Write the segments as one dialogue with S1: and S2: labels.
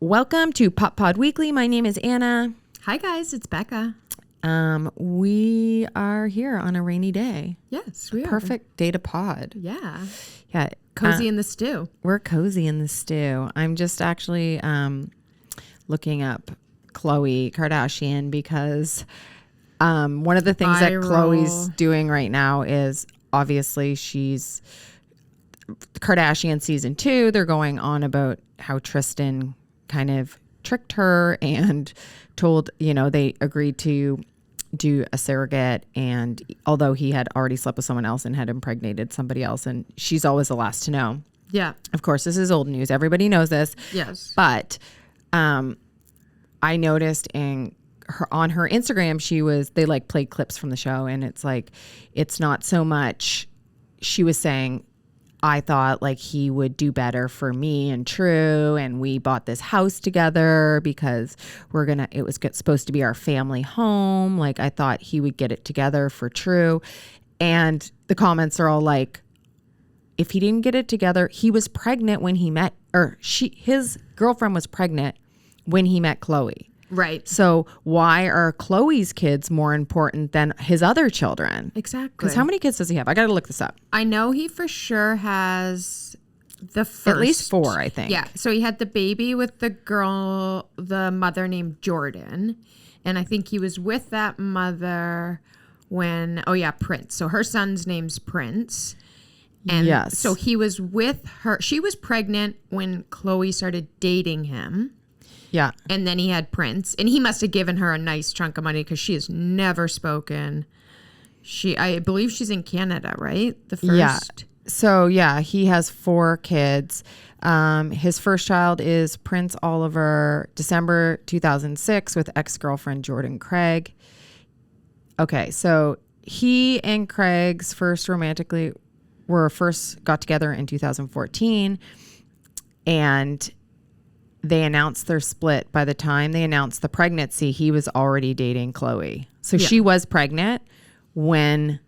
S1: Welcome to Pop Pod Weekly. My name is Anna.
S2: Hi guys, it's Becca.
S1: We are here on a rainy day.
S2: Yes, we are.
S1: Perfect day to pod.
S2: Yeah.
S1: Yeah.
S2: Cozy in the stew.
S1: We're cozy in the stew. I'm just actually looking up Khloe Kardashian because one of the things that Khloe's doing right now is obviously she's Kardashian season 2. They're going on about how Tristan kind of tricked her and told, they agreed to do a surrogate, and although he had already slept with someone else and had impregnated somebody else, and she's always the last to know.
S2: Yeah.
S1: Of course, this is old news. Everybody knows this.
S2: Yes.
S1: But I noticed on her Instagram, they like played clips from the show, and it's not so much, she was saying, I thought like he would do better for me and True, and we bought this house together because it was supposed to be our family home. Like I thought he would get it together for True. And the comments are all like, if he didn't get it together, he was pregnant when he met, his girlfriend was pregnant when he met Khloe.
S2: Right.
S1: So why are Khloe's kids more important than his other children?
S2: Exactly.
S1: Because how many kids does he have? I got to look this up.
S2: I know he for sure has the first.
S1: At least 4, I think.
S2: Yeah. So he had the baby with the mother named Jordan. And I think he was with that mother Prince. So her son's name's Prince. And
S1: yes.
S2: So he was with her. She was pregnant when Khloe started dating him.
S1: Yeah.
S2: And then he had Prince, and he must have given her a nice chunk of money because she has never spoken. I believe she's in Canada, right? The first.
S1: Yeah. So yeah, he has 4 kids. His first child is Prince Oliver, December 2006, with ex-girlfriend Jordan Craig. Okay, so he and Craig's first got together in 2014, and they announced their split. By the time they announced the pregnancy, he was already dating Khloe. So she was pregnant when...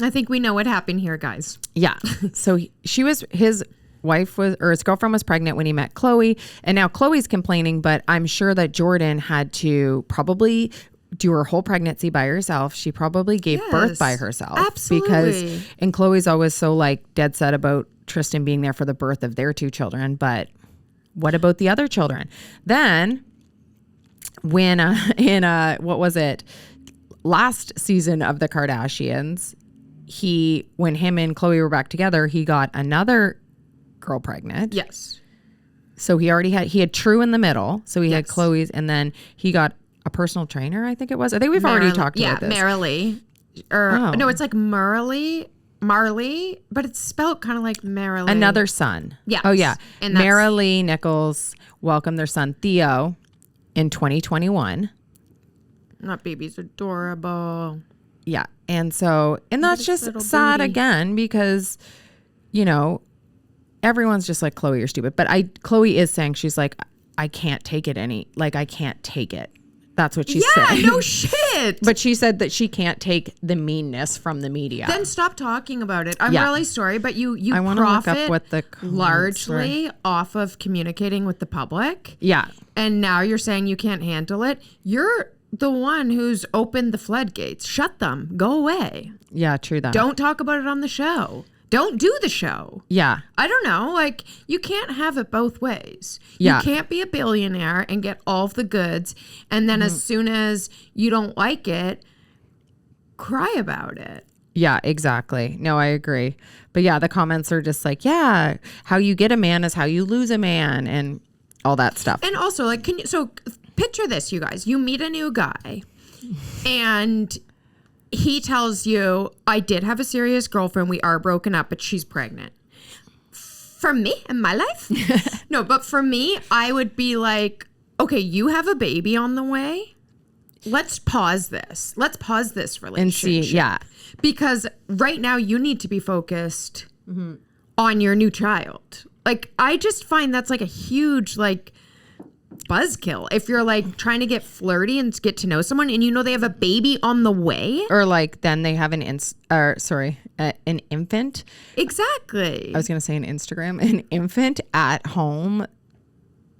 S2: I think we know what happened here, guys.
S1: Yeah. So his girlfriend was pregnant when he met Khloe. And now Khloe's complaining, but I'm sure that Jordan had to probably do her whole pregnancy by herself. She probably gave birth by herself.
S2: Absolutely.
S1: And Khloe's always so like dead set about Tristan being there for the birth of their 2 children. But what about the other children? Then when last season of the Kardashians, when him and Khloe were back together, he got another girl pregnant.
S2: Yes.
S1: So he had True in the middle. So he had Khloe's, and then he got a personal trainer, I think it was. I think we've already talked about this.
S2: Yeah, Marilee. No, it's like Marley, but it's spelled kind of like Marilee.
S1: Another son.
S2: Yeah.
S1: Oh, yeah.
S2: And
S1: Marilee Nichols welcomed their son Theo in 2021.
S2: That baby's adorable.
S1: Yeah. And that's just sad again because, everyone's just like, Khloe, you're stupid. But Khloe is saying, she's like, I can't take it I can't take it. That's what she said.
S2: Yeah, no shit.
S1: But she said that she can't take the meanness from the media.
S2: Then stop talking about it. I'm really sorry, but you
S1: profit look up what the
S2: largely off of communicating with the public.
S1: Yeah.
S2: And now you're saying you can't handle it. You're the one who's opened the floodgates. Shut them. Go away.
S1: Yeah, true that.
S2: Don't talk about it on the show. Don't do the show.
S1: Yeah.
S2: I don't know. Like, you can't have it both ways.
S1: Yeah.
S2: You can't be a billionaire and get all of the goods, and then as soon as you don't like it, cry about it.
S1: Yeah, exactly. No, I agree. But yeah, the comments are just like, yeah, how you get a man is how you lose a man, and all that stuff.
S2: And also, like, picture this, you guys. You meet a new guy, and he tells you, I did have a serious girlfriend. We are broken up, but she's pregnant. For me, in my life? No, but for me, I would be like, okay, you have a baby on the way. Let's pause this. Let's pause this relationship.
S1: And see, yeah.
S2: Because right now you need to be focused on your new child. Like, I just find that's like a huge, like, buzzkill if you're like trying to get flirty and get to know someone and they have a baby on the way,
S1: or like then they have an infant.
S2: Exactly.
S1: I was gonna say an infant at home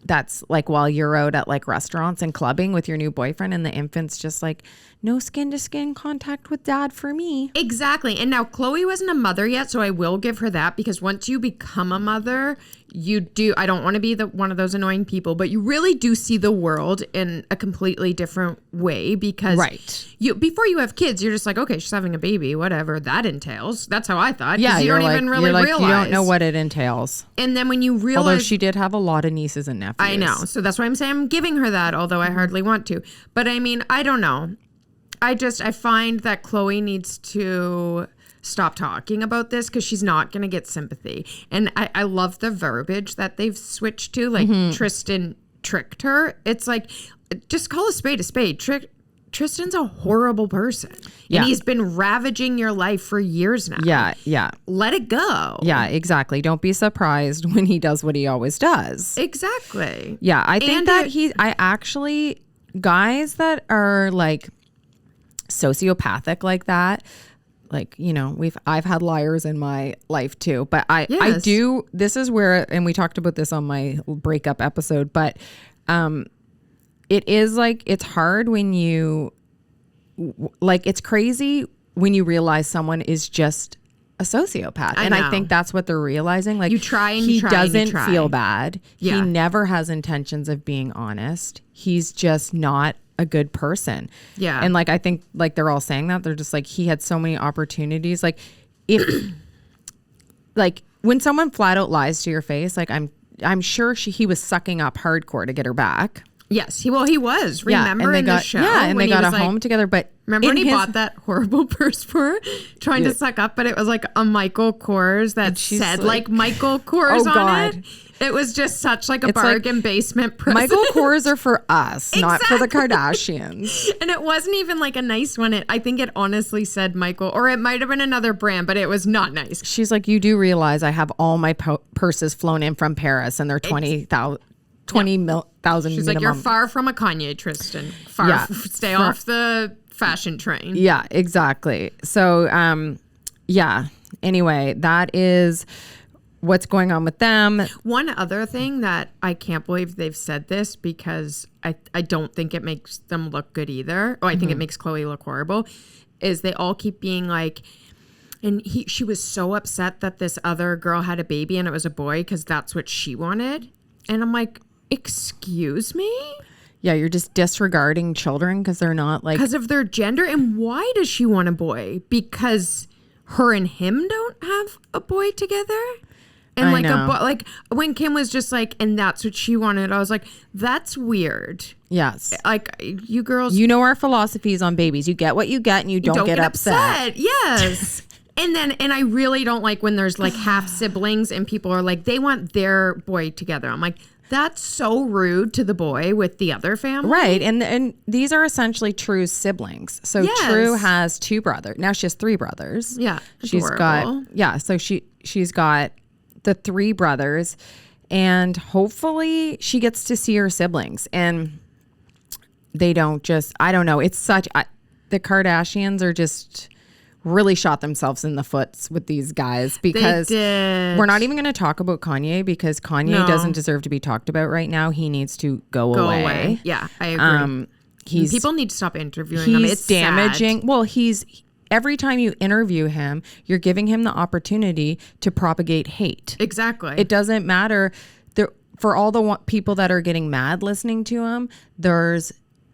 S1: that's like while you're out at like restaurants and clubbing with your new boyfriend, and the infant's just like, no skin to skin contact with dad for me.
S2: Exactly. And now Chloe wasn't a mother yet, so I will give her that, because once you become a mother, you do, I don't want to be one of those annoying people, but you really do see the world in a completely different way, because before you have kids, you're just like, okay, she's having a baby, whatever that entails. That's how I thought.
S1: Yeah,
S2: you don't even really realize.
S1: You don't know what it entails.
S2: And then when you realize,
S1: although she did have a lot of nieces and nephews.
S2: I know. So that's why I'm saying I'm giving her that, although I hardly want to. But I mean, I don't know. I find that Chloe needs to stop talking about this, because she's not going to get sympathy. And I love the verbiage that they've switched to. Like, Tristan tricked her. It's like, just call a spade a spade. Tristan's a horrible person. And he's been ravaging your life for years now.
S1: Yeah.
S2: Let it go.
S1: Yeah, exactly. Don't be surprised when he does what he always does.
S2: Exactly.
S1: Yeah, I think I actually, guys that are like sociopathic like that, like, you know, I've had liars in my life too, but I do, this is where, and we talked about this on my breakup episode, but it is like, it's hard when you, like, it's crazy when you realize someone is just a sociopath. I think that's what they're realizing. Like,
S2: you try and
S1: he
S2: try
S1: doesn't
S2: and you try.
S1: feel bad.
S2: Yeah.
S1: He never has intentions of being honest. He's just not a good person.
S2: Yeah.
S1: And like, I think like they're all saying that, they're just like, he had so many opportunities. Like, if like when someone flat out lies to your face, like I'm sure he was sucking up hardcore to get her back.
S2: He was. Remember in the show?
S1: Yeah, and they got a home together. But
S2: remember when he bought that horrible purse for her, trying to suck up, but it was like a Michael Kors that said like Michael Kors on it. It was just such like a bargain basement present.
S1: Michael Kors are for us, not for the Kardashians.
S2: And it wasn't even like a nice one. I think it honestly said Michael, or it might have been another brand, but it was not nice.
S1: She's like, you do realize I have all my purses flown in from Paris, and they're 20,000
S2: She's like, you're far from a Kanye, Tristan. Stay off the fashion train.
S1: Yeah, exactly. So, anyway, that is what's going on with them.
S2: One other thing that I can't believe they've said this, because I don't think it makes them look good either. I think it makes Chloe look horrible, is they all keep being like, and she was so upset that this other girl had a baby and it was a boy because that's what she wanted. And I'm like, excuse me?
S1: Yeah, you're just disregarding children because they're not like...
S2: Because of their gender. And why does she want a boy? Because her and him don't have a boy together? And like a boy, like when Kim was just like, and that's what she wanted, I was like, that's weird.
S1: Yes.
S2: Like, you girls...
S1: You know our philosophies on babies. You get what you get and you don't get upset.
S2: Yes. And I really don't like when there's like half siblings and people are like, they want their boy together. I'm like, that's so rude to the boy with the other family.
S1: Right. And these are essentially True's siblings. So True has 2 brothers. Now she has 3 brothers.
S2: Yeah.
S1: She's
S2: adorable.
S1: so she's got the 3 brothers, and hopefully she gets to see her siblings, and they don't just, I don't know. It's such, the Kardashians are just really shot themselves in the foot with these guys, because we're not even going to talk about Kanye, because Kanye doesn't deserve to be talked about right now. He needs to go away.
S2: Yeah, I agree. People need to stop interviewing him. It's
S1: damaging.
S2: Sad.
S1: Well, every time you interview him, you're giving him the opportunity to propagate hate.
S2: Exactly.
S1: It doesn't matter. For all the people that are getting mad listening to him, there's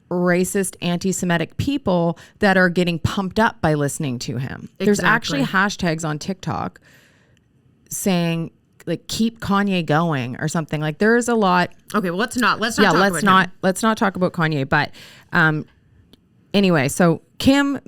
S1: racist, anti-Semitic people that are getting pumped up by listening to him. Exactly. There's actually hashtags on TikTok saying like, keep Kanye going or something. Like, there's a lot.
S2: Okay, well, let's not talk about him.
S1: Let's not talk about Kanye. But anyway, so Kim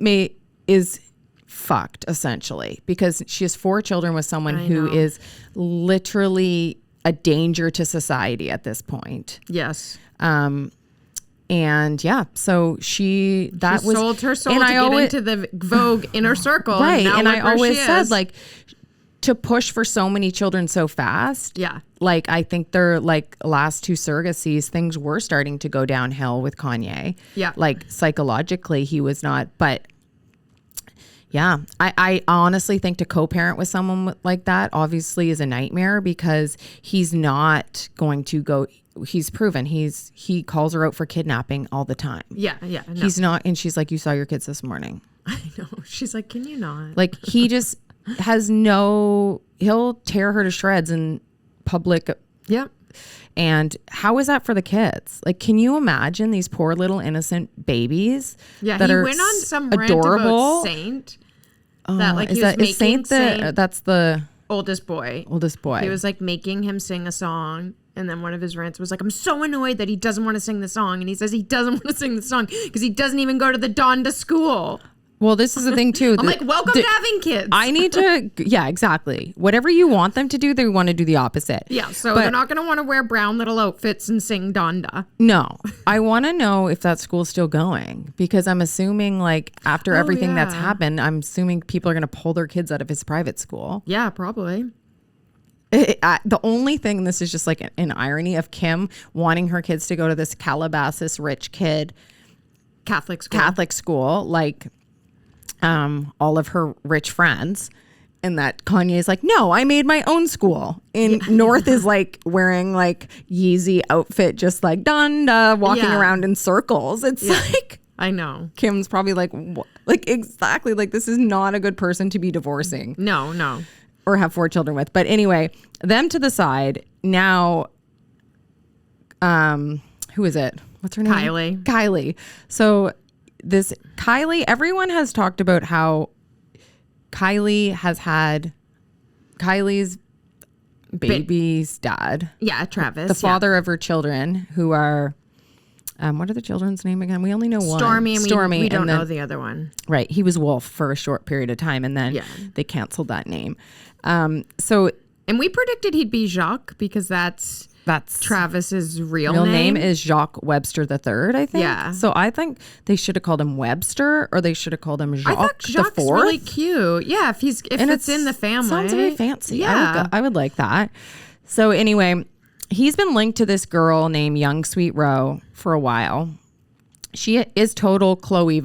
S1: is fucked essentially, because she has 4 children with someone who is literally a danger to society at this point.
S2: Yes.
S1: And yeah, so she
S2: sold her soul to get into the Vogue inner circle.
S1: Right. And I always said, like, to push for so many children so fast.
S2: Yeah.
S1: Like, I think their like last 2 surrogacies, things were starting to go downhill with Kanye.
S2: Yeah.
S1: Like, psychologically, he was not, but yeah, I honestly think to co-parent with someone like that obviously is a nightmare, because he's not going to go, he's proven he calls her out for kidnapping all the time.
S2: Yeah. No.
S1: He's not, and she's like, you saw your kids this morning.
S2: I know. She's like, can you not?
S1: Like, he just he'll tear her to shreds in public.
S2: Yeah.
S1: And how is that for the kids? Like, can you imagine these poor little innocent babies?
S2: Yeah,
S1: that
S2: he
S1: are
S2: went on some
S1: adorable.
S2: rant about Saint. That like he was making
S1: Saint that's the
S2: oldest boy.
S1: He
S2: was like making him sing a song. And then one of his rants was like, I'm so annoyed that he doesn't want to sing the song. And he says he doesn't want to sing the song because he doesn't even go to the Donda school.
S1: Well, this is the thing too.
S2: I'm like, welcome to having kids.
S1: I need to, yeah, exactly. Whatever you want them to do, they want to do the opposite.
S2: Yeah, so they're not going to want to wear brown little outfits and sing Donda.
S1: No, I want to know if that school's still going, because I'm assuming like after everything that's happened, I'm assuming people are going to pull their kids out of his private school.
S2: Yeah, probably.
S1: The only thing, this is just like an irony of Kim wanting her kids to go to this Calabasas rich kid
S2: Catholic school,
S1: like all of her rich friends, and that Kanye is like, no, I made my own school. And North is like wearing like Yeezy outfit, just like Donda, walking around in circles. It's like,
S2: I know.
S1: Kim's probably like, what? Like, exactly, like this is not a good person to be divorcing.
S2: No.
S1: Or have 4 children with. But anyway, them to the side. Now, who is it? What's her name? Kylie. So this Kylie, everyone has talked about how Kylie has had Kylie's baby's dad.
S2: Yeah, Travis.
S1: The father of her children, who are, what are the children's name again? We only know one.
S2: Stormy. We don't
S1: and then,
S2: know the other one.
S1: Right. He was Wolf for a short period of time, and then they canceled that name. And
S2: we predicted he'd be Jacques because that's Travis's real
S1: name is Jacques Webster III, I think.
S2: Yeah.
S1: So I think they should have called him Webster, or they should have called him Jacques.
S2: I thought Jacques is really cute. Yeah, if it's in the family.
S1: Sounds very fancy.
S2: Yeah.
S1: I would like that. So anyway, he's been linked to this girl named Young Sweet Roe for a while. She is total Chloe,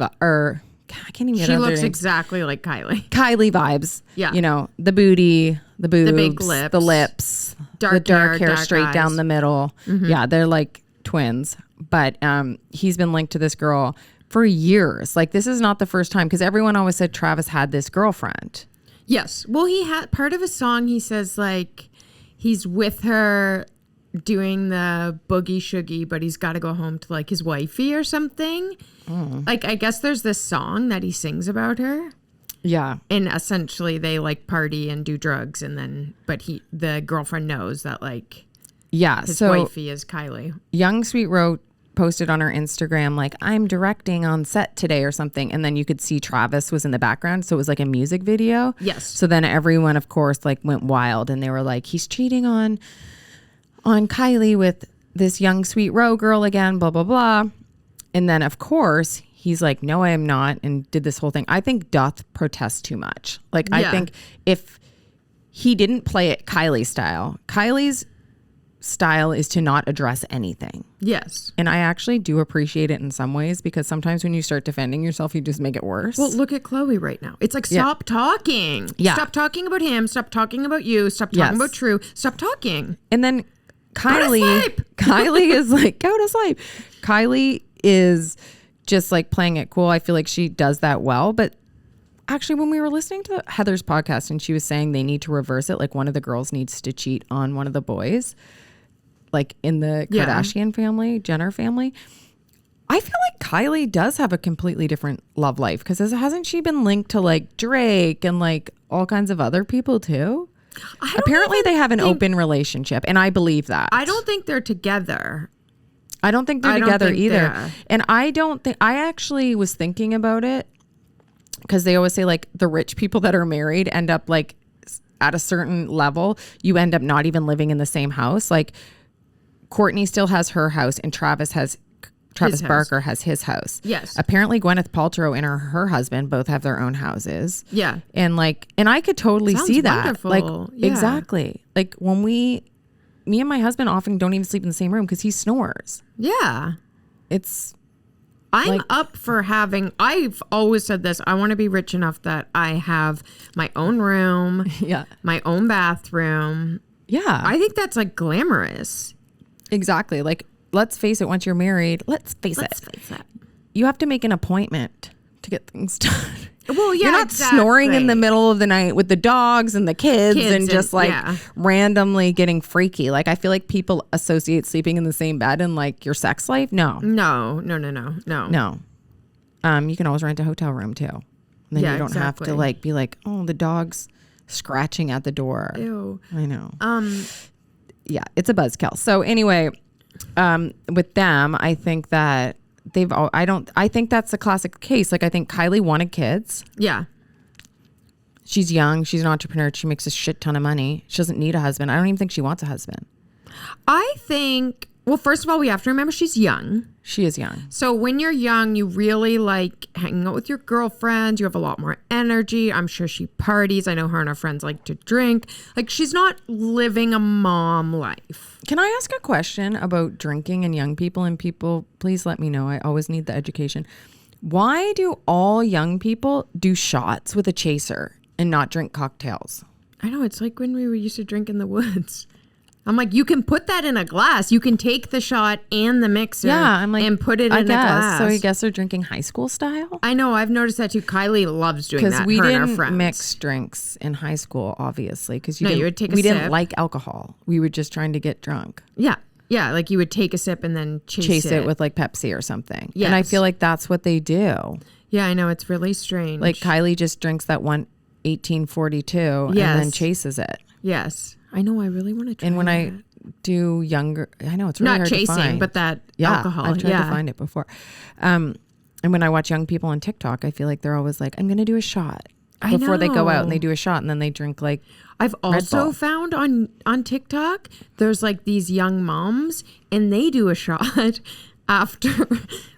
S1: I can't even get
S2: She
S1: other
S2: looks
S1: names.
S2: exactly like Kylie.
S1: Kylie vibes.
S2: Yeah.
S1: You know, the booty, the boobs,
S2: the big lips,
S1: the lips,
S2: dark
S1: hair
S2: dark
S1: straight
S2: eyes.
S1: down the middle. Mm-hmm. Yeah, they're like twins. But he's been linked to this girl for years. Like, this is not the first time, because everyone always said Travis had this girlfriend.
S2: Yes. Well, he had part of a song. He says like he's with her doing the boogie shoogie, but he's got to go home to like his wifey or something. Like, I guess there's this song that he sings about her.
S1: Yeah.
S2: And essentially they like party and do drugs, and then the girlfriend knows that like his wifey is Kylie.
S1: Young Sweet Roe posted on her Instagram like, I'm directing on set today or something, and then you could see Travis was in the background, so it was like a music video.
S2: Yes.
S1: So then everyone, of course, like went wild, and they were like, he's cheating on Kylie with this Young Sweet Roe girl again, blah blah blah. And then, of course, he's like, no, I am not, and did this whole thing. I think doth protest too much. Like, I think if he didn't play it Kylie style, Kylie's style is to not address anything.
S2: Yes.
S1: And I actually do appreciate it in some ways, because sometimes when you start defending yourself, you just make it worse.
S2: Well, look at Chloe right now. It's like, stop talking.
S1: Yeah.
S2: Stop talking about him. Stop talking about you. Stop talking about True. Stop talking.
S1: And then Kylie is like, go to sleep. Kylie is just like playing it cool. I feel like she does that well. But actually, when we were listening to Heather's podcast and she was saying they need to reverse it, like one of the girls needs to cheat on one of the boys, like in the Kardashian family, Jenner family, I feel like Kylie does have a completely different love life, because hasn't she been linked to like Drake and like all kinds of other people too? Apparently they have an open relationship, and I believe that.
S2: I don't think they're together.
S1: I don't think they're together either. And I actually was thinking about it, because they always say like the rich people that are married end up like at a certain level, you end up not even living in the same house. Like Courtney still has her house, and Travis Barker has his house.
S2: Yes.
S1: Apparently Gwyneth Paltrow and her husband both have their own houses.
S2: Yeah.
S1: And I could totally see that.
S2: Wonderful.
S1: Like, exactly. Like when me and my husband often don't even sleep in the same room because he snores.
S2: Yeah.
S1: I'm
S2: like, up for having, I've always said this, I want to be rich enough that I have my own room, my own bathroom.
S1: Yeah.
S2: I think that's like glamorous.
S1: Exactly. Like, let's face it, once you're married, let's face it, you have to make an appointment to get things done.
S2: Well, yeah,
S1: you're not snoring in the middle of the night with the dogs and the kids and just like randomly getting freaky. Like, I feel like people associate sleeping in the same bed and like your sex life. No.
S2: You
S1: can always rent a hotel room too. And then you don't have to like be like, oh, the dog's scratching at the door.
S2: Ew.
S1: I know. Yeah, it's a buzzkill. So anyway, with them, I think that I think that's a classic case. Like, I think Kylie wanted kids.
S2: Yeah.
S1: She's young. She's an entrepreneur. She makes a shit ton of money. She doesn't need a husband. I don't even think she wants a husband.
S2: I think, well, first of all, we have to remember she's young.
S1: She is young.
S2: So when you're young, you really like hanging out with your girlfriends. You have a lot more energy. I'm sure she parties. I know her and her friends like to drink. Like, she's not living a mom life.
S1: Can I ask a question about drinking and young people? And people, please let me know. I always need the education. Why do all young people do shots with a chaser and not drink cocktails?
S2: I know. It's like when we used to drink in the woods. I'm like, you can put that in a glass. You can take the shot and the mixer and put it in a glass.
S1: So I guess they're drinking high school style?
S2: I know. I've noticed that too. Kylie loves doing that.
S1: Because we didn't mix drinks in high school, obviously. Because
S2: you would take a
S1: we
S2: sip.
S1: didn't like alcohol. We were just trying to get drunk.
S2: Yeah. Yeah. Like you would take a sip and then chase
S1: it with like Pepsi or something.
S2: Yes.
S1: And I feel like that's what they do.
S2: Yeah, I know. It's really strange.
S1: Like Kylie just drinks that one 1842 and then chases it.
S2: Yes. I know. I really want to try
S1: And when
S2: that.
S1: I do younger, I know it's really
S2: not
S1: hard
S2: chasing,
S1: to find.
S2: but that alcohol.
S1: I've tried to find it before. And when I watch young people on TikTok, I feel like they're always like, I'm going to do a shot before they go out, and they do a shot and then they drink like
S2: I've also found on TikTok, there's like these young moms and they do a shot after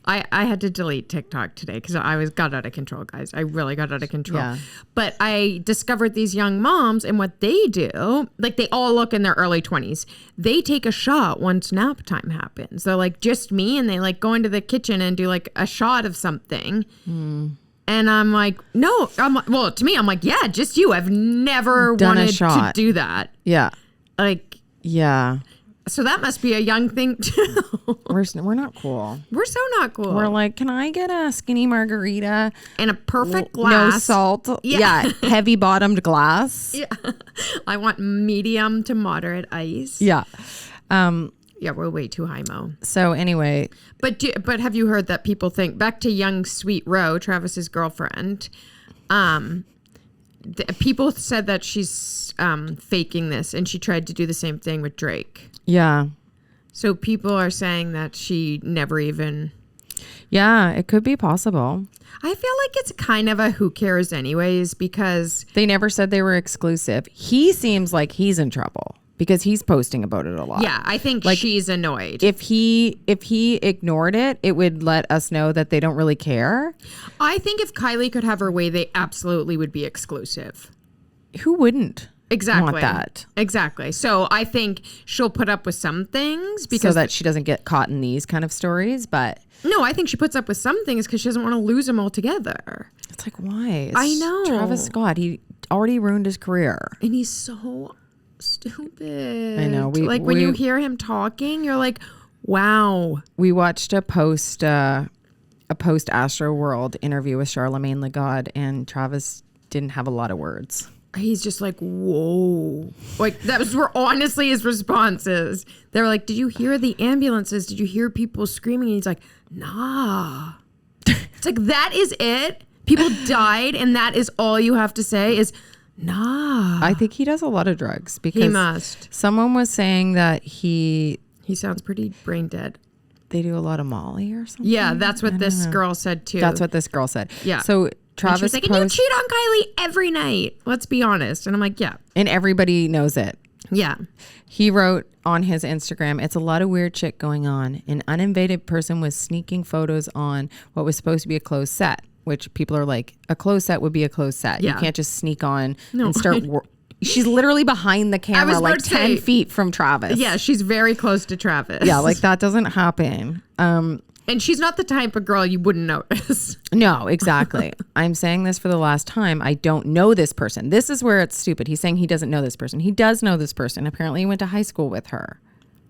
S2: I had to delete TikTok today because I got out of control, guys. I really got out of control.
S1: Yeah.
S2: But I discovered these young moms and what they do, like they all look in their early 20s. They take a shot once nap time happens. They're like, just me, and they like go into the kitchen and do like a shot of something. And I'm like, no. Well, to me, I'm like, yeah, just you. I've never wanted to do that.
S1: Yeah.
S2: Like,
S1: yeah.
S2: So that must be a young thing too.
S1: We're not cool.
S2: We're so not cool.
S1: We're like, can I get a skinny margarita
S2: and a perfect glass?
S1: No salt. Yeah. Heavy bottomed glass.
S2: Yeah. I want medium to moderate ice.
S1: Yeah.
S2: Yeah, we're way too high, Mo.
S1: So anyway,
S2: but have you heard that people think back to young Sweet Roe, Travis's girlfriend? People said that she's faking this, and she tried to do the same thing with Drake.
S1: Yeah.
S2: So people are saying that she never even...
S1: Yeah, it could be possible.
S2: I feel like it's kind of a who cares anyways, because...
S1: They never said they were exclusive. He seems like he's in trouble because he's posting about it a lot.
S2: Yeah, I think she's annoyed.
S1: If he ignored it, it would let us know that they don't really care.
S2: I think if Kylie could have her way, they absolutely would be exclusive.
S1: Who wouldn't?
S2: Exactly.
S1: Want that.
S2: Exactly. So I think she'll put up with some things because
S1: so that she doesn't get caught in these kind of stories. But
S2: no, I think she puts up with some things because she doesn't want to lose them altogether.
S1: It's like, why?
S2: I know.
S1: Travis Scott, he already ruined his career.
S2: And he's so stupid.
S1: I know.
S2: When you hear him talking, you're like, wow.
S1: We watched a post Astro World interview with Charlemagne the God, and Travis didn't have a lot of words.
S2: He's just like, whoa. Like, that was where honestly his responses. They were like, did you hear the ambulances? Did you hear people screaming? And he's like, nah. It's like, that is it? People died and that is all you have to say is, nah.
S1: I think he does a lot of drugs because
S2: he must.
S1: Someone was saying that he
S2: sounds pretty brain dead.
S1: They do a lot of Molly or something.
S2: Yeah, that's what this girl said too.
S1: That's what this girl said.
S2: Yeah.
S1: So Travis
S2: was like, and you cheat on Kylie every night. Let's be honest. And I'm like, yeah.
S1: And everybody knows it.
S2: Yeah.
S1: He wrote on his Instagram, it's a lot of weird shit going on. An uninvited person was sneaking photos on what was supposed to be a closed set, which people are like, a closed set would be a closed set.
S2: Yeah.
S1: You can't just sneak on and start she's literally behind the camera, like 10 feet from Travis.
S2: Yeah, she's very close to Travis.
S1: Yeah, like that doesn't happen.
S2: And she's not the type of girl you wouldn't notice.
S1: No, exactly. I'm saying this for the last time. I don't know this person. This is where it's stupid. He's saying he doesn't know this person. He does know this person. Apparently he went to high school with her.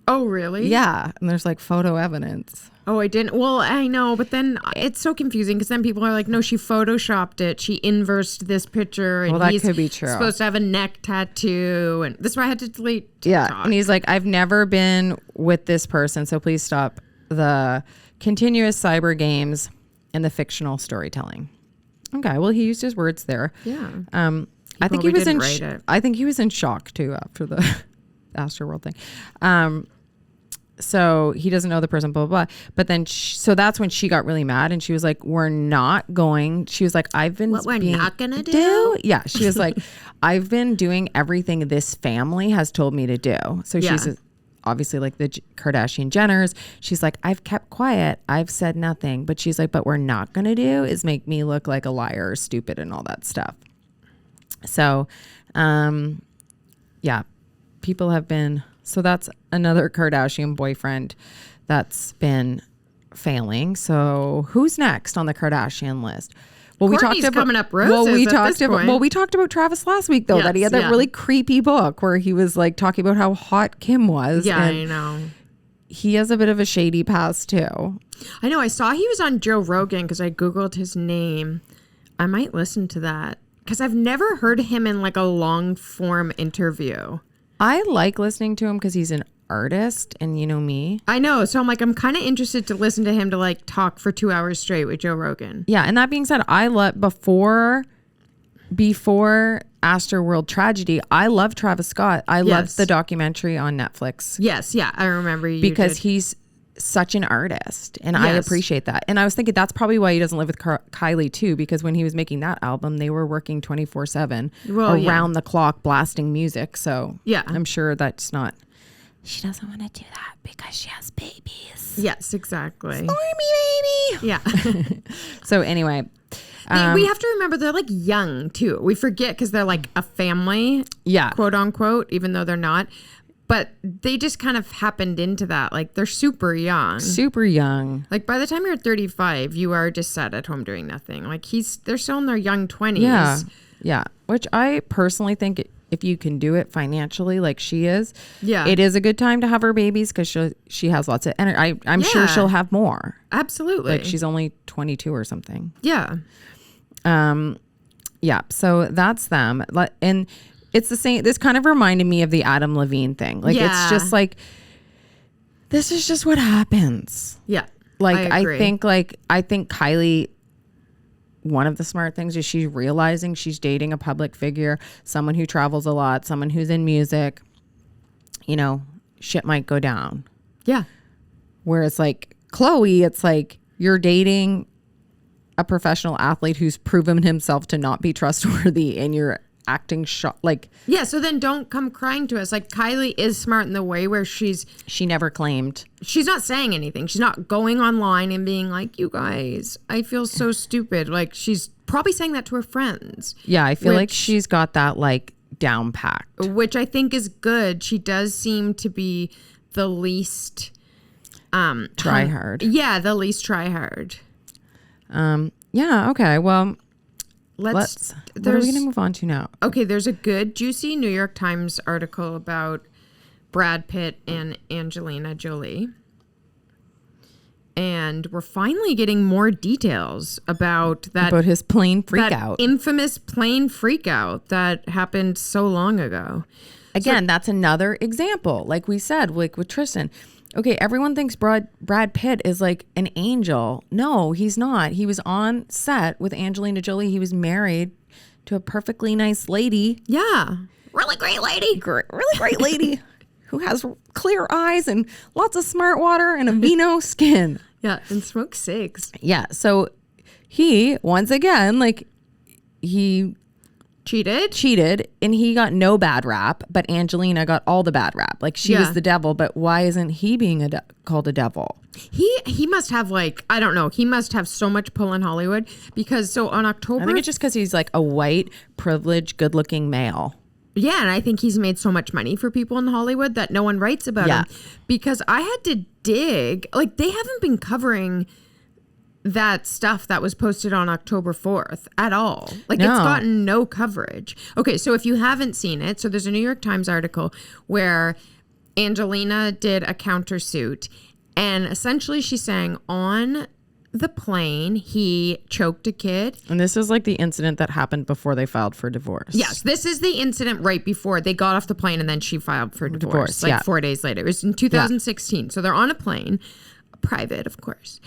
S2: Oh, really?
S1: Yeah. And there's like photo evidence.
S2: Oh, I didn't. Well, I know, but then it's so confusing because then people are like, no, she photoshopped it. She inversed this picture. And
S1: Well, that could be true.
S2: Supposed to have a neck tattoo. And this is why I had to delete
S1: Yeah.
S2: TikTok.
S1: And he's like, I've never been with this person, so please stop the continuous cyber games and the fictional storytelling. Okay. Well, he used his words there.
S2: Yeah.
S1: I think he was
S2: didn't write it.
S1: I think he was in shock too after the Astroworld thing. So he doesn't know the person, blah, blah, blah. But then, so that's when she got really mad and she was like, we're not going. She was like, I've been.
S2: What we're not going to do?
S1: Yeah. She was like, I've been doing everything this family has told me to do. So she's obviously like the Kardashian Jenners. She's like, I've kept quiet. I've said nothing. But she's like, but we're not going to do is make me look like a liar or stupid and all that stuff. So, yeah, people have been. So that's another Kardashian boyfriend that's been failing. So who's next on the Kardashian list? Well,
S2: Kourtney's
S1: we talked about
S2: coming up roses
S1: we talked about Travis last week though, that he had that really creepy book where he was like talking about how hot Kim was.
S2: Yeah,
S1: and
S2: I know.
S1: He has a bit of a shady past too.
S2: I know. I saw he was on Joe Rogan because I Googled his name. I might listen to that because I've never heard him in like a long form interview.
S1: I like listening to him because he's an artist and you know me.
S2: I know. So I'm like, I'm kind of interested to listen to him to like talk for 2 hours straight with Joe Rogan.
S1: Yeah. And that being said, I love before Astroworld tragedy, I love Travis Scott. I loved the documentary on Netflix.
S2: Yes. Yeah. I remember you
S1: because he's such an artist and I appreciate that. And I was thinking that's probably why he doesn't live with Kylie too, because when he was making that album, they were working 24/7 around the clock blasting music. So yeah, I'm sure that's not, she doesn't want to do that because she has babies.
S2: Yes, exactly.
S1: Stormy baby. Yeah. So anyway,
S2: we have to remember they're like young too. We forget because they're like a family, quote unquote, even though they're not. But they just kind of happened into that. Like, they're super young.
S1: Super young.
S2: Like, by the time you're 35, you are just sat at home doing nothing. Like, they're still in their young 20s.
S1: Yeah. Yeah. Which I personally think if you can do it financially like she is, it is a good time to have her babies because she has lots of energy. I'm sure she'll have more.
S2: Absolutely.
S1: Like, she's only 22 or something.
S2: Yeah.
S1: Yeah. So that's them. And it's the same. This kind of reminded me of the Adam Levine thing. Like, it's just like, this is just what happens.
S2: Yeah.
S1: Like, I think Kylie, one of the smart things is she's realizing she's dating a public figure, someone who travels a lot, someone who's in music, you know, shit might go down.
S2: Yeah.
S1: Whereas like Khloe, it's like you're dating a professional athlete who's proven himself to not be trustworthy and you're acting like
S2: so then don't come crying to us. Like, Kylie is smart in the way where she
S1: never claimed,
S2: she's not saying anything, she's not going online and being like, you guys, I feel so stupid. Like, she's probably saying that to her friends.
S1: I feel like she's got that like down packed,
S2: which I think is good. She does seem to be the least
S1: try hard.
S2: The least try hard.
S1: Okay, well, what are we going to move on to now?
S2: Okay, there's a good, juicy New York Times article about Brad Pitt and Angelina Jolie. And we're finally getting more details about
S1: his plane freak out.
S2: Infamous plane freak out that happened so long ago.
S1: Again, that's another example. Like we said, like with Tristan. Okay, everyone thinks Brad Pitt is like an angel. No, he's not. He was on set with Angelina Jolie. He was married to a perfectly nice lady.
S2: Yeah. Really great lady.
S1: Really great lady who has clear eyes and lots of smart water and a vino skin.
S2: Yeah, and smokes cigs.
S1: Yeah, so he, once again, like, he cheated and he got no bad rap, but Angelina got all the bad rap. Like, she was the devil, but why isn't he being called a devil?
S2: He must have, like, I don't know, he must have so much pull in Hollywood because so on October,
S1: I think it's just because he's like a white, privileged, good-looking male.
S2: Yeah, and I think he's made so much money for people in Hollywood that no one writes about him. Because I had to dig, like, they haven't been covering that stuff that was posted on October 4th at all. Like, it's gotten no coverage. Okay, so if you haven't seen it, so there's a New York Times article where Angelina did a countersuit, and essentially she's saying on the plane he choked a kid.
S1: And this is like the incident that happened before they filed for divorce.
S2: Yes, this is the incident right before they got off the plane, and then she filed for divorce like 4 days later. It was in 2016. Yeah. So they're on a plane, private, of course,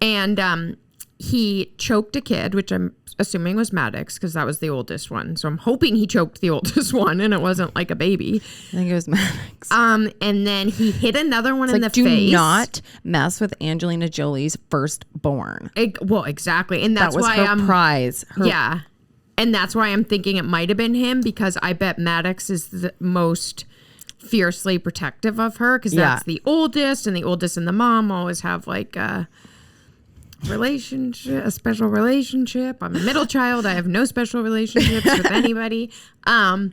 S2: and he choked a kid, which I'm assuming was Maddox because that was the oldest one. So I'm hoping he choked the oldest one and it wasn't like a baby.
S1: I think it was Maddox.
S2: And then he hit another one in the
S1: do
S2: face.
S1: Do not mess with Angelina Jolie's firstborn.
S2: Well, exactly. And that's
S1: that was
S2: why
S1: her prize.
S2: Yeah. And that's why I'm thinking it might have been him, because I bet Maddox is the most fiercely protective of her because that's the oldest, and the mom always have like a special relationship. I'm a middle child. I have no special relationships with anybody. So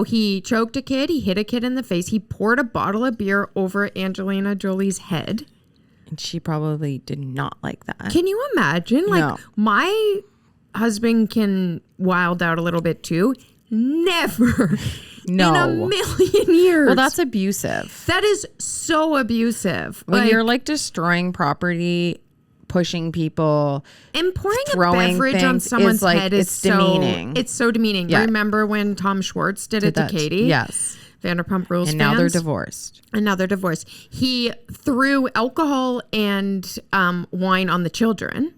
S2: he choked a kid. He hit a kid in the face. He poured a bottle of beer over Angelina Jolie's head.
S1: And she probably did not like that.
S2: Can you imagine? Like, my husband can wild out a little bit too. Never.
S1: No.
S2: In a million years.
S1: Well, that's abusive.
S2: That is so abusive.
S1: When you're like destroying property, pushing people,
S2: and pouring a
S1: throwing
S2: beverage on someone's head is
S1: demeaning.
S2: It's so demeaning. Yeah. Remember when Tom Schwartz did it to Katie?
S1: Yes.
S2: Vanderpump Rules
S1: and
S2: fans.
S1: now they're divorced.
S2: And now they're divorced. He threw alcohol and wine on the children.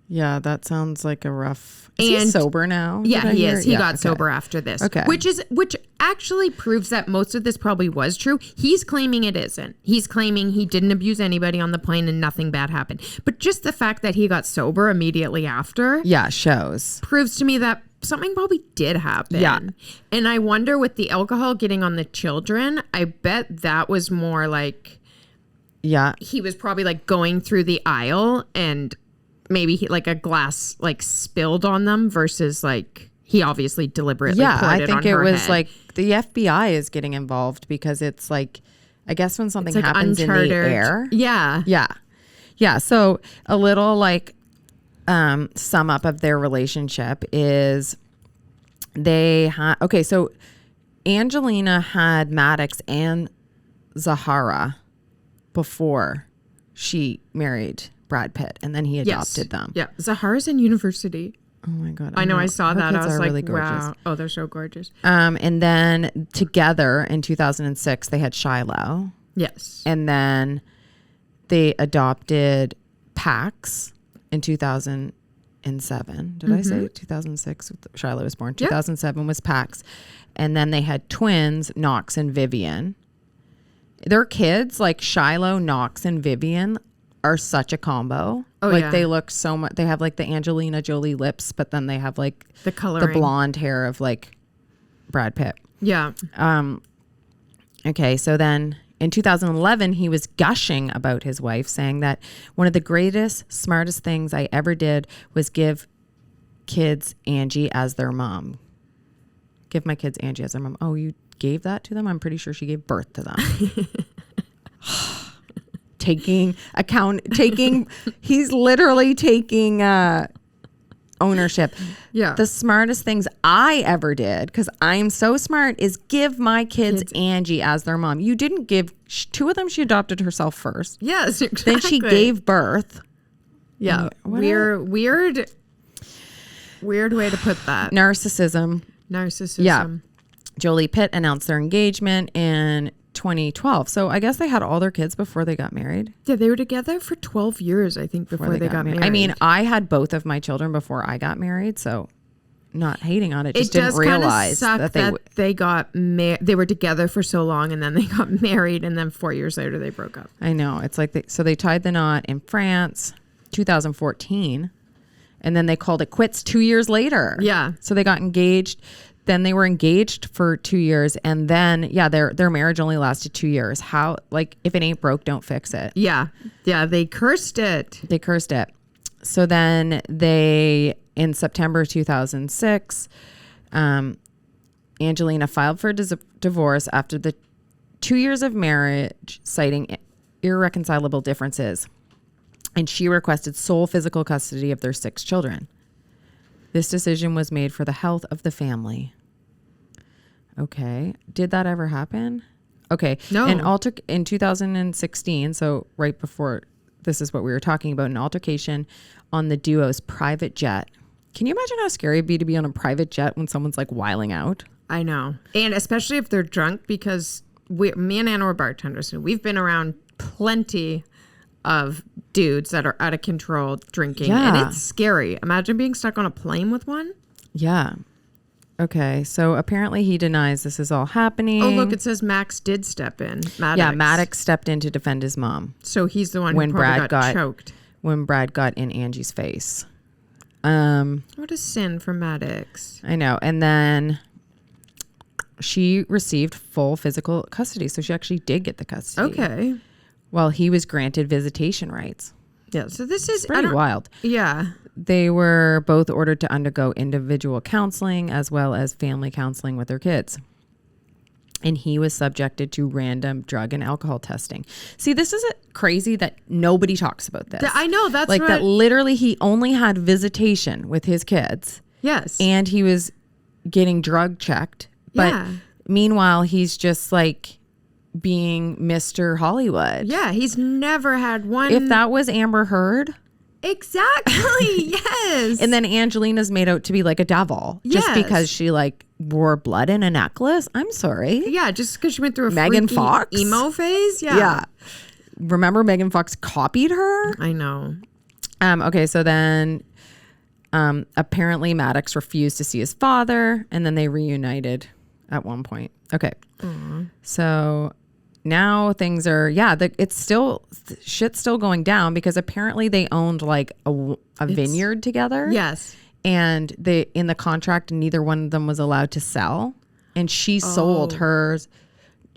S1: Yeah, that sounds like a rough... Is he sober now?
S2: Yeah, he is. He got sober after this.
S1: Okay.
S2: Which actually proves that most of this probably was true. He's claiming it isn't. He's claiming he didn't abuse anybody on the plane and nothing bad happened. But just the fact that he got sober immediately after...
S1: Yeah, shows.
S2: Proves to me that something probably did happen.
S1: Yeah.
S2: And I wonder with the alcohol getting on the children, I bet that was more like...
S1: Yeah.
S2: He was probably like going through the aisle and... maybe like a glass like spilled on them versus like he obviously deliberately poured it on her
S1: was
S2: head.
S1: like the FBI is getting involved because it's like, I guess when something
S2: like
S1: happens in the air.
S2: Yeah.
S1: Yeah. Yeah. So a little like sum up of their relationship is so Angelina had Maddox and Zahara before she married Brad Pitt, and then he adopted them.
S2: Yeah, Zahara's in university.
S1: Oh my God.
S2: I know. I saw that. I was like,
S1: really gorgeous.
S2: Wow. Oh, they're so gorgeous.
S1: And then together in 2006, they had Shiloh.
S2: Yes.
S1: And then they adopted Pax in 2007. Did I say 2006? Shiloh was born. 2007 was Pax. And then they had twins, Knox and Vivian. Their kids, like Shiloh, Knox, and Vivian, are such a combo.
S2: Oh,
S1: like
S2: yeah.
S1: they look so much. They have like the Angelina Jolie lips, but then they have like
S2: the coloring,
S1: the blonde hair of like Brad Pitt.
S2: Yeah.
S1: Okay. So then in 2011, he was gushing about his wife, saying that one of the greatest, smartest things I ever did was give kids Angie as their mom. Give my kids Angie as their mom. Oh, you gave that to them? I'm pretty sure she gave birth to them. He's literally taking ownership.
S2: Yeah.
S1: The smartest things I ever did, because I'm so smart, is give my kids Angie as their mom. You didn't give two of them. She adopted herself first.
S2: Yes, exactly.
S1: Then she gave birth.
S2: Yeah. Weird way to put that.
S1: Narcissism. Yeah. Jolie Pitt announced their engagement in 2012. So I guess they had all their kids before they got married.
S2: Yeah, they were together for 12 years, I think, before they got married.
S1: I mean, I had both of my children before I got married, so not hating on it. Just didn't realize that
S2: they got they were together for so long and then they got married and then 4 years later they broke up.
S1: I know. It's like they tied the knot in France 2014 and then they called it quits 2 years later.
S2: Yeah.
S1: So they got engaged. Then they were engaged for 2 years, and then their marriage only lasted 2 years. How, like, if it ain't broke, don't fix it.
S2: Yeah, they cursed it.
S1: So then in September 2006, Angelina filed for divorce after the 2 years of marriage, citing irreconcilable differences, and she requested sole physical custody of their 6 children. This decision was made for the health of the family. Okay. Did that ever happen? Okay.
S2: No.
S1: In 2016, so right before this is what we were talking about, an altercation on the duo's private jet. Can you imagine how scary it'd be to be on a private jet when someone's like wiling out?
S2: I know. And especially if they're drunk, because me and Anna were bartenders, and we've been around plenty of dudes that are out of control drinking.
S1: Yeah.
S2: And it's scary. Imagine being stuck on a plane with one.
S1: Yeah. Okay. So apparently he denies this is all happening.
S2: Oh, look, it says Max did step in. Maddox.
S1: Yeah, Maddox stepped in to defend his mom.
S2: So he's the one
S1: When
S2: who probably
S1: Brad
S2: got
S1: got-
S2: choked.
S1: When Brad got in Angie's face.
S2: What a sin for Maddox.
S1: I know. And then she received full physical custody. So she actually did get the custody.
S2: Okay.
S1: While he was granted visitation rights.
S2: Yeah. So this is
S1: Pretty wild.
S2: Yeah.
S1: They were both ordered to undergo individual counseling as well as family counseling with their kids. And he was subjected to random drug and alcohol testing. See, this is crazy that nobody talks about this.
S2: I know. That's
S1: like
S2: what,
S1: that literally he only had visitation with his kids.
S2: Yes.
S1: And he was getting drug checked. But
S2: Yeah.
S1: meanwhile, he's just like being Mr. Hollywood.
S2: Yeah. He's never had one.
S1: If that was Amber Heard.
S2: Exactly. Yes.
S1: And then Angelina's made out to be like a devil just
S2: Yes.
S1: because she like wore blood in a necklace. I'm sorry.
S2: Yeah, just because she went through a
S1: Megan
S2: freaky
S1: Fox?
S2: emo phase. Yeah.
S1: Remember Megan Fox copied her?
S2: I know.
S1: Okay, so then apparently Maddox refused to see his father and then they reunited at one point. Okay. So now things are, it's still, shit's still going down because apparently they owned like a vineyard together.
S2: Yes.
S1: And they, in the contract, neither one of them was allowed to sell. And she sold hers.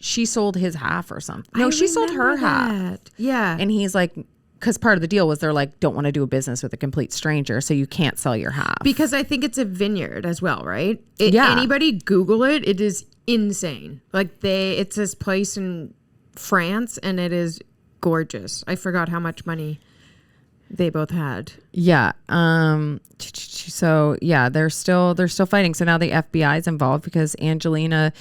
S1: She sold his half or something. No, she sold her half.
S2: That. Yeah.
S1: And he's like, because part of the deal was they're like, don't want to do a business with a complete stranger, so you can't sell your half.
S2: Because I think it's a vineyard as well, right?
S1: Yeah.
S2: Anybody Google it. It is insane. Like it's this place in France and it is gorgeous. I forgot how much money they both had.
S1: Yeah. So yeah, they're still fighting. So now the FBI is involved because Angelina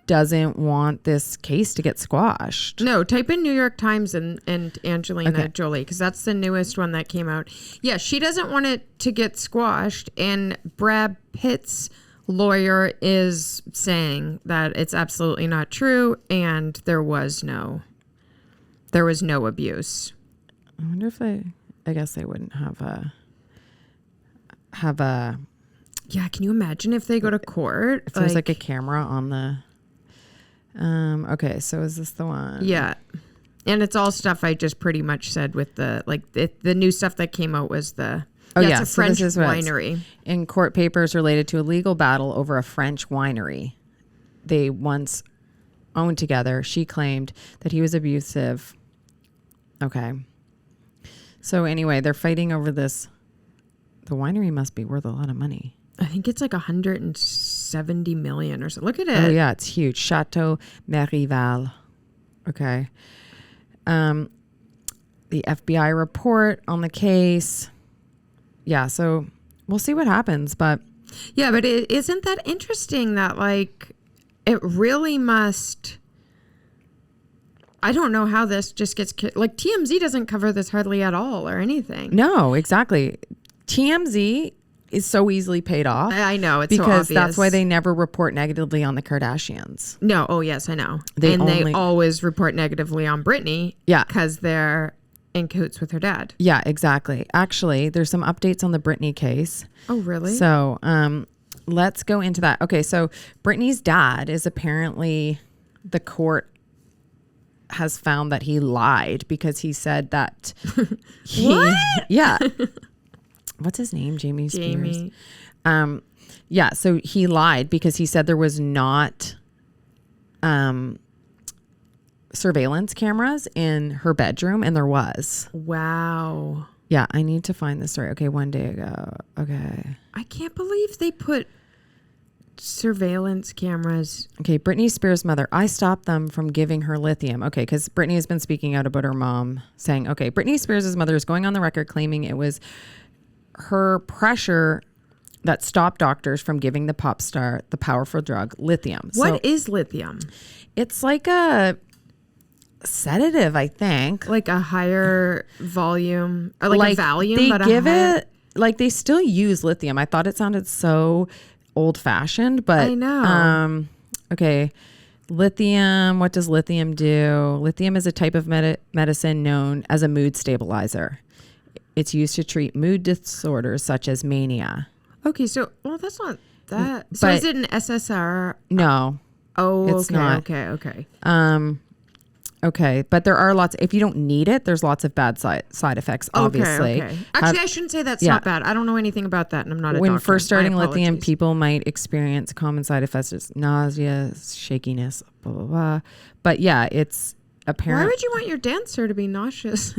S1: doesn't want this case to get squashed.
S2: No, type in New York Times and Angelina Jolie, because that's the newest one that came out. Yeah, she doesn't want it to get squashed, and Brad Pitt's lawyer is saying that it's absolutely not true and there was no abuse.
S1: I wonder if I guess they wouldn't have a
S2: Yeah, can you imagine if they go to court?
S1: if there's like a camera on the okay, so is this the one?
S2: Yeah. And it's all stuff I just pretty much said with the the new stuff that came out was the it's a
S1: so
S2: French
S1: this is
S2: winery.
S1: In court papers related to a legal battle over a French winery they once owned together, she claimed that he was abusive. Okay. So anyway, they're fighting over this. The winery must be worth a lot of money.
S2: I think it's like 170 million or so. Look at it.
S1: Oh yeah, it's huge. Chateau Merival. Okay. The FBI report on the case. Yeah, so we'll see what happens, but
S2: Yeah, but isn't that interesting that like it really must. I don't know how this just gets like TMZ doesn't cover this hardly at all or anything.
S1: no, exactly. TMZ is so easily paid off.
S2: I know, it's
S1: because
S2: so obvious.
S1: that's why they never report negatively on the Kardashians.
S2: No, oh yes, I know.
S1: They
S2: they always report negatively on Britney.
S1: Yeah.
S2: Because they're in cahoots with her dad.
S1: Yeah, exactly. Actually, there's some updates on the Britney case.
S2: Oh, really?
S1: So let's go into that. Okay, so Britney's dad is apparently, the court has found that he lied because he said that
S2: What?
S1: Yeah. What's his name? Jamie Spears.
S2: Jamie.
S1: Yeah, so he lied because he said there was not surveillance cameras in her bedroom, and there was.
S2: Wow.
S1: Yeah, I need to find the story. Okay, one day ago. Okay.
S2: I can't believe they put surveillance cameras.
S1: Okay, Britney Spears' mother, I stopped them from giving her lithium. Okay, because Britney has been speaking out about her mom, saying, okay, Britney Spears' mother is going on the record claiming it was her pressure that stop doctors from giving the pop star the powerful drug lithium.
S2: What is lithium?
S1: It's like a sedative, I think.
S2: Like a higher volume, or like a Valium?
S1: They
S2: but
S1: give
S2: a higher,
S1: it, like they still use lithium. I thought it sounded so old fashioned, but
S2: I know.
S1: Okay. Lithium, what does lithium do? Lithium is a type of medicine known as a mood stabilizer. It's used to treat mood disorders such as mania.
S2: Okay, so, well, that's not that. So
S1: But-
S2: is it an SSR?
S1: No.
S2: Oh,
S1: It's
S2: okay,
S1: not.
S2: okay.
S1: Okay, but there are lots. If you don't need it, there's lots of bad side effects. Obviously,
S2: Okay. Actually, I shouldn't say that's
S1: yeah.
S2: not bad. I don't know anything about that, and I'm not a
S1: when
S2: doctor.
S1: first starting
S2: My
S1: lithium,
S2: apologies.
S1: people might experience common side effects as nausea, shakiness, blah blah blah. But yeah, it's
S2: Why
S1: apparent.
S2: would you want your dancer to be nauseous?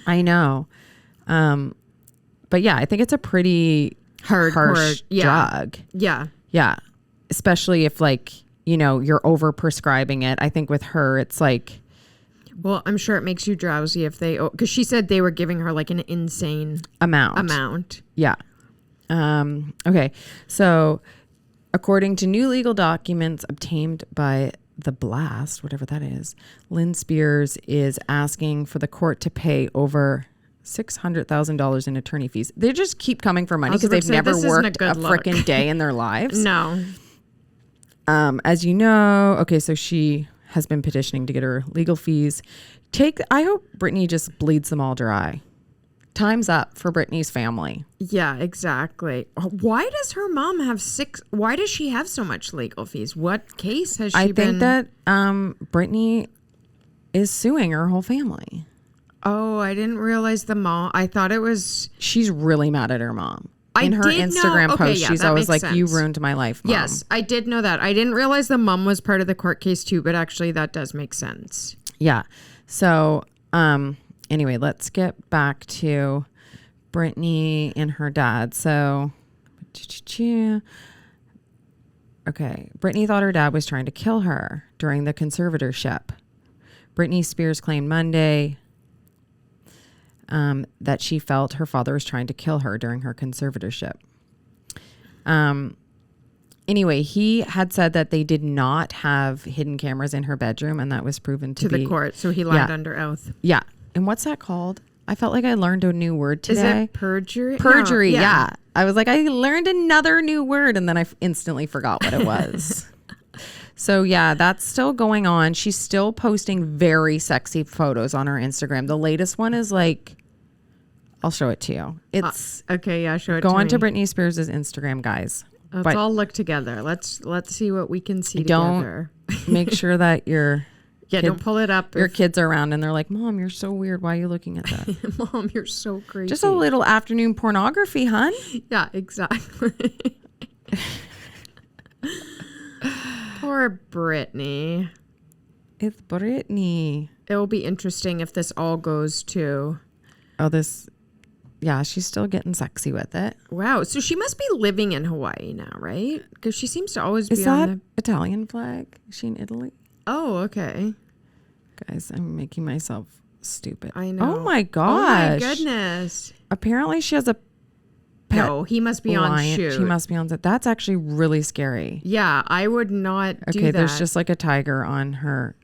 S1: I know, but yeah, I think it's a pretty harsh drug.
S2: Yeah.
S1: Yeah, especially if like you're over prescribing it. I think with her, it's like.
S2: Well, I'm sure it makes you drowsy if they, because she said they were giving her like an insane amount.
S1: Yeah. Okay. So, according to new legal documents obtained by the Blast, whatever that is, Lynn Spears is asking for the court to pay over $600,000 in attorney fees. They just keep coming for money because they've never worked a freaking day in their lives.
S2: No.
S1: As you know, okay, so she has been petitioning to get her legal fees. I hope Britney just bleeds them all dry. Time's up for Britney's family.
S2: Yeah, exactly. Why does her mom have why does she have so much legal fees? What case has she been?
S1: I think that Britney is suing her whole family.
S2: Oh, I didn't realize the mom. I thought it was.
S1: She's really mad at her mom.
S2: I
S1: In her
S2: did
S1: Instagram
S2: know,
S1: post,
S2: yeah,
S1: she's
S2: that
S1: always like,
S2: makes
S1: "You
S2: sense.
S1: ruined my life, Mom."
S2: Yes, I did know that. I didn't realize the mom was part of the court case too, but actually that does make sense.
S1: Yeah. So, anyway, let's get back to Britney and her dad. So, okay. Britney thought her dad was trying to kill her during the conservatorship. Britney Spears claimed Monday that she felt her father was trying to kill her during her conservatorship. Anyway, he had said that they did not have hidden cameras in her bedroom, and that was proven to be
S2: the court. So he lied under oath.
S1: Yeah. And what's that called? I felt like I learned a new word today.
S2: Is it perjury?
S1: Perjury,
S2: No,
S1: yeah. I was like, I learned another new word, and then I instantly forgot what it was. So, yeah, that's still going on. She's still posting very sexy photos on her Instagram. The latest one is like, I'll show it to you. It's
S2: okay. Yeah, show it.
S1: go
S2: to
S1: on to
S2: me.
S1: Britney Spears' Instagram, guys.
S2: Let's
S1: But
S2: all look together. Let's see what we can see
S1: don't
S2: together.
S1: make sure that your
S2: Don't pull it up.
S1: your kids are around and they're like, "Mom, you're so weird. Why are you looking at that?"
S2: Mom, you're so crazy.
S1: Just a little afternoon pornography, hun.
S2: Yeah, exactly. Poor Britney.
S1: It's Britney.
S2: It will be interesting if this all goes to.
S1: Oh, yeah, she's still getting sexy with it.
S2: Wow. So she must be living in Hawaii now, right? Because she seems to always
S1: Is
S2: be
S1: that
S2: on the.
S1: Italian flag? Is she in Italy?
S2: Oh, okay.
S1: Guys, I'm making myself stupid.
S2: I know.
S1: Oh my gosh.
S2: Oh my goodness.
S1: Apparently she has a pet
S2: No, he must be on
S1: lion.
S2: shoot.
S1: She must be on set. That's actually really scary.
S2: Yeah, I would not do
S1: Okay,
S2: that.
S1: there's just like a tiger on her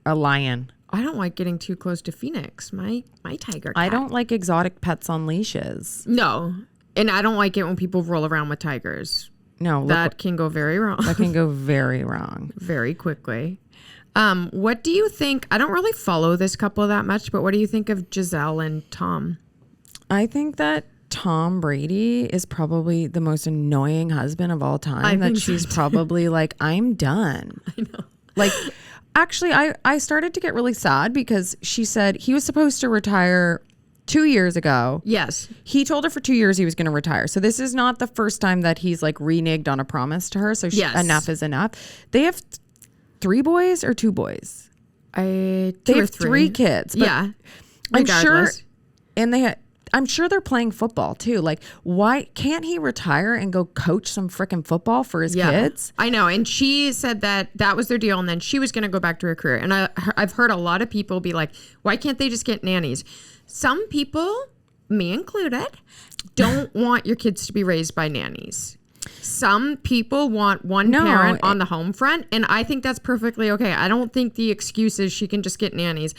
S1: a lion.
S2: I don't like getting too close to Phoenix, my tiger cat.
S1: I don't like exotic pets on leashes.
S2: No. And I don't like it when people roll around with tigers.
S1: No,
S2: That can go very wrong.
S1: that can go very wrong.
S2: Very quickly. What do you think? I don't really follow this couple that much, but what do you think of Giselle and Tom?
S1: I think that Tom Brady is probably the most annoying husband of all time.
S2: I
S1: That
S2: think so
S1: she's
S2: too.
S1: probably like, I'm done.
S2: I know.
S1: Like, actually, I started to get really sad because she said he was supposed to retire 2 years ago.
S2: Yes.
S1: He told her for 2 years he was going to retire. So this is not the first time that he's like reneged on a promise to her. So
S2: Yes.
S1: enough is enough. They have 3 boys or 2 boys?
S2: They
S1: have 3 kids. But
S2: Yeah.
S1: I'm sure,
S2: Regardless.
S1: and I'm sure they're playing football too. Like, why can't he retire and go coach some freaking football for his kids?
S2: I know. And she said that was their deal. And then she was going to go back to her career. And I've heard a lot of people be like, why can't they just get nannies? Some people me included, don't want your kids to be raised by nannies. Some people want one parent on the home front, and I think that's perfectly okay. I don't think the excuse is she can just get nannies.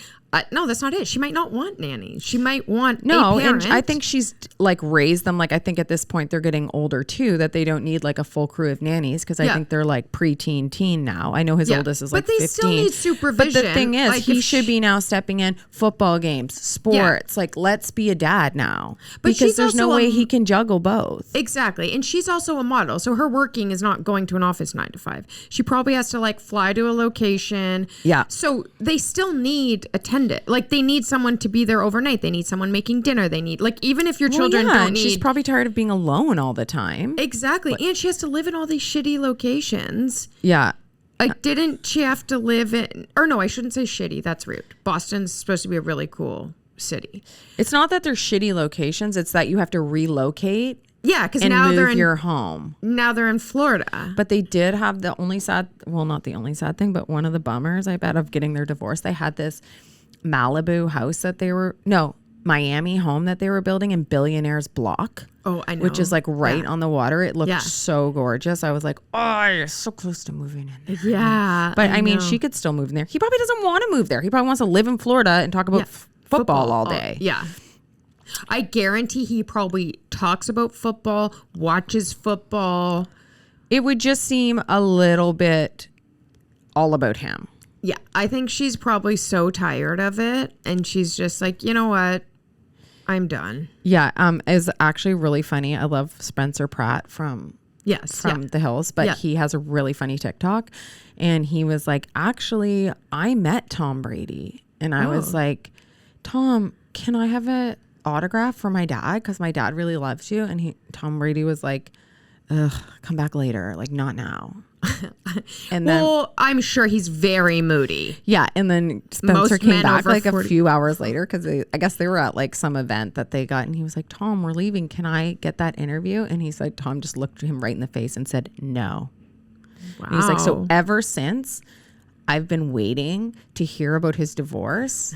S2: No, that's not it. She might not want nannies. She might want a parent.
S1: And I think she's like raised them. Like I think at this point they're getting older too, that they don't need like a full crew of nannies because I think they're like preteen, teen now. I know his oldest is like 15.
S2: But they still need supervision.
S1: But the thing is, like he should be now stepping in football games, sports. Like let's be a dad now. But because there's no way he can juggle both.
S2: Exactly. And she's also a model. So her working is not going to an office 9 to 5. She probably has to like fly to a location.
S1: Yeah.
S2: So they still need attendance. Like they need someone to be there overnight. They need someone making dinner. They need like even if your children don't need.
S1: She's probably tired of being alone all the time.
S2: Exactly, and she has to live in all these shitty locations.
S1: Yeah.
S2: Like didn't she have to live in? Or no, I shouldn't say shitty. That's rude. Boston's supposed to be a really cool city.
S1: It's not that they're shitty locations. It's that you have to relocate.
S2: Yeah, because now they're in
S1: your home.
S2: Now they're in Florida.
S1: But they did have the only sad, well, not the only sad thing, but one of the bummers, I bet, of getting their divorce. They had this Malibu house that they were, Miami home that they were building in Billionaire's Block.
S2: Oh, I know.
S1: Which is like right on the water. It looked so gorgeous. I was like, oh, you're so close to moving in there.
S2: Yeah.
S1: But I mean, she could still move in there. He probably doesn't want to move there. He probably wants to live in Florida and talk about football all day.
S2: Yeah. I guarantee he probably talks about football, watches football.
S1: It would just seem a little bit all about him.
S2: Yeah, I think she's probably so tired of it. And she's just like, you know what? I'm done.
S1: Yeah, it's actually really funny. I love Spencer Pratt from The Hills, but he has a really funny TikTok. And he was like, actually, I met Tom Brady. And I was like, Tom, can I have an autograph for my dad? Because my dad really loves you. And Tom Brady was like, ugh, come back later. Like, not now.
S2: And then, I'm sure he's very moody.
S1: Yeah, and then Spencer came back like a few hours later because I guess they were at like some event that they got, and he was like, Tom, we're leaving. Can I get that interview? And he said, Tom just looked him right in the face and said, no. Wow. And he was like, so ever since, I've been waiting to hear about his divorce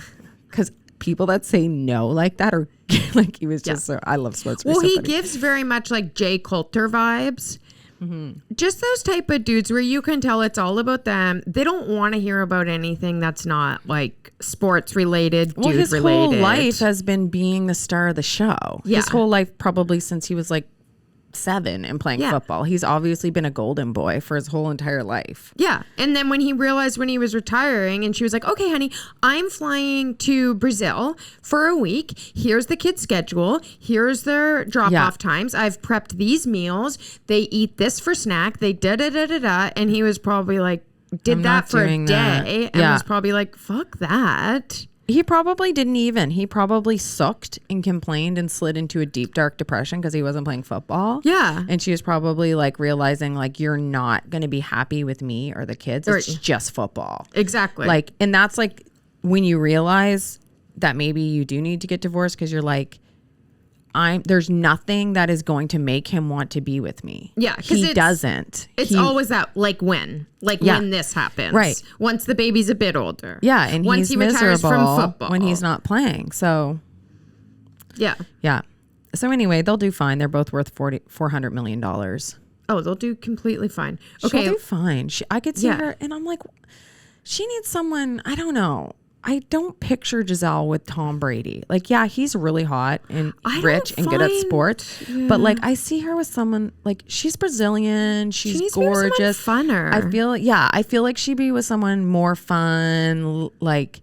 S1: because people that say no like that are like, he was just so, I love Spencer.
S2: Well, he gives very much like Jay Coulter vibes. Mm-hmm. Just those type of dudes where you can tell it's all about them. They don't want to hear about anything that's not like sports related, dude
S1: his
S2: related.
S1: Whole life has been being the star of the show. Yeah. His whole life, probably since he was like 7 and playing football. He's obviously been a golden boy for his whole entire life.
S2: Yeah. And then when he realized when he was retiring and she was like, okay, honey, I'm flying to Brazil for a week. Here's the kids' schedule. Here's their drop-off times. I've prepped these meals. They eat this for snack. They da-da-da-da-da. And he was probably like, did that for a day. And was probably like, fuck that.
S1: He probably didn't even. He probably sucked and complained and slid into a deep, dark depression because he wasn't playing football.
S2: Yeah.
S1: And she was probably like realizing like, you're not going to be happy with me or the kids. It's just football.
S2: Exactly.
S1: Like, and that's like when you realize that maybe you do need to get divorced because you're like, there's nothing that is going to make him want to be with me.
S2: Yeah.
S1: He doesn't.
S2: It's always that when this happens.
S1: Right.
S2: Once the baby's a bit older.
S1: Yeah. And
S2: once he retires from football.
S1: When he's not playing. So.
S2: Yeah.
S1: Yeah. So anyway, they'll do fine. They're both worth $400 million.
S2: Oh, they'll do completely fine. Okay.
S1: She'll do fine. I could see her and I'm like, she needs someone, I don't know. I don't picture Giselle with Tom Brady. Like, yeah, he's really hot and rich and good at sports. Yeah. But like, I see her with someone like she's Brazilian. She's gorgeous.
S2: Funner.
S1: I feel like she'd be with someone more fun. Like,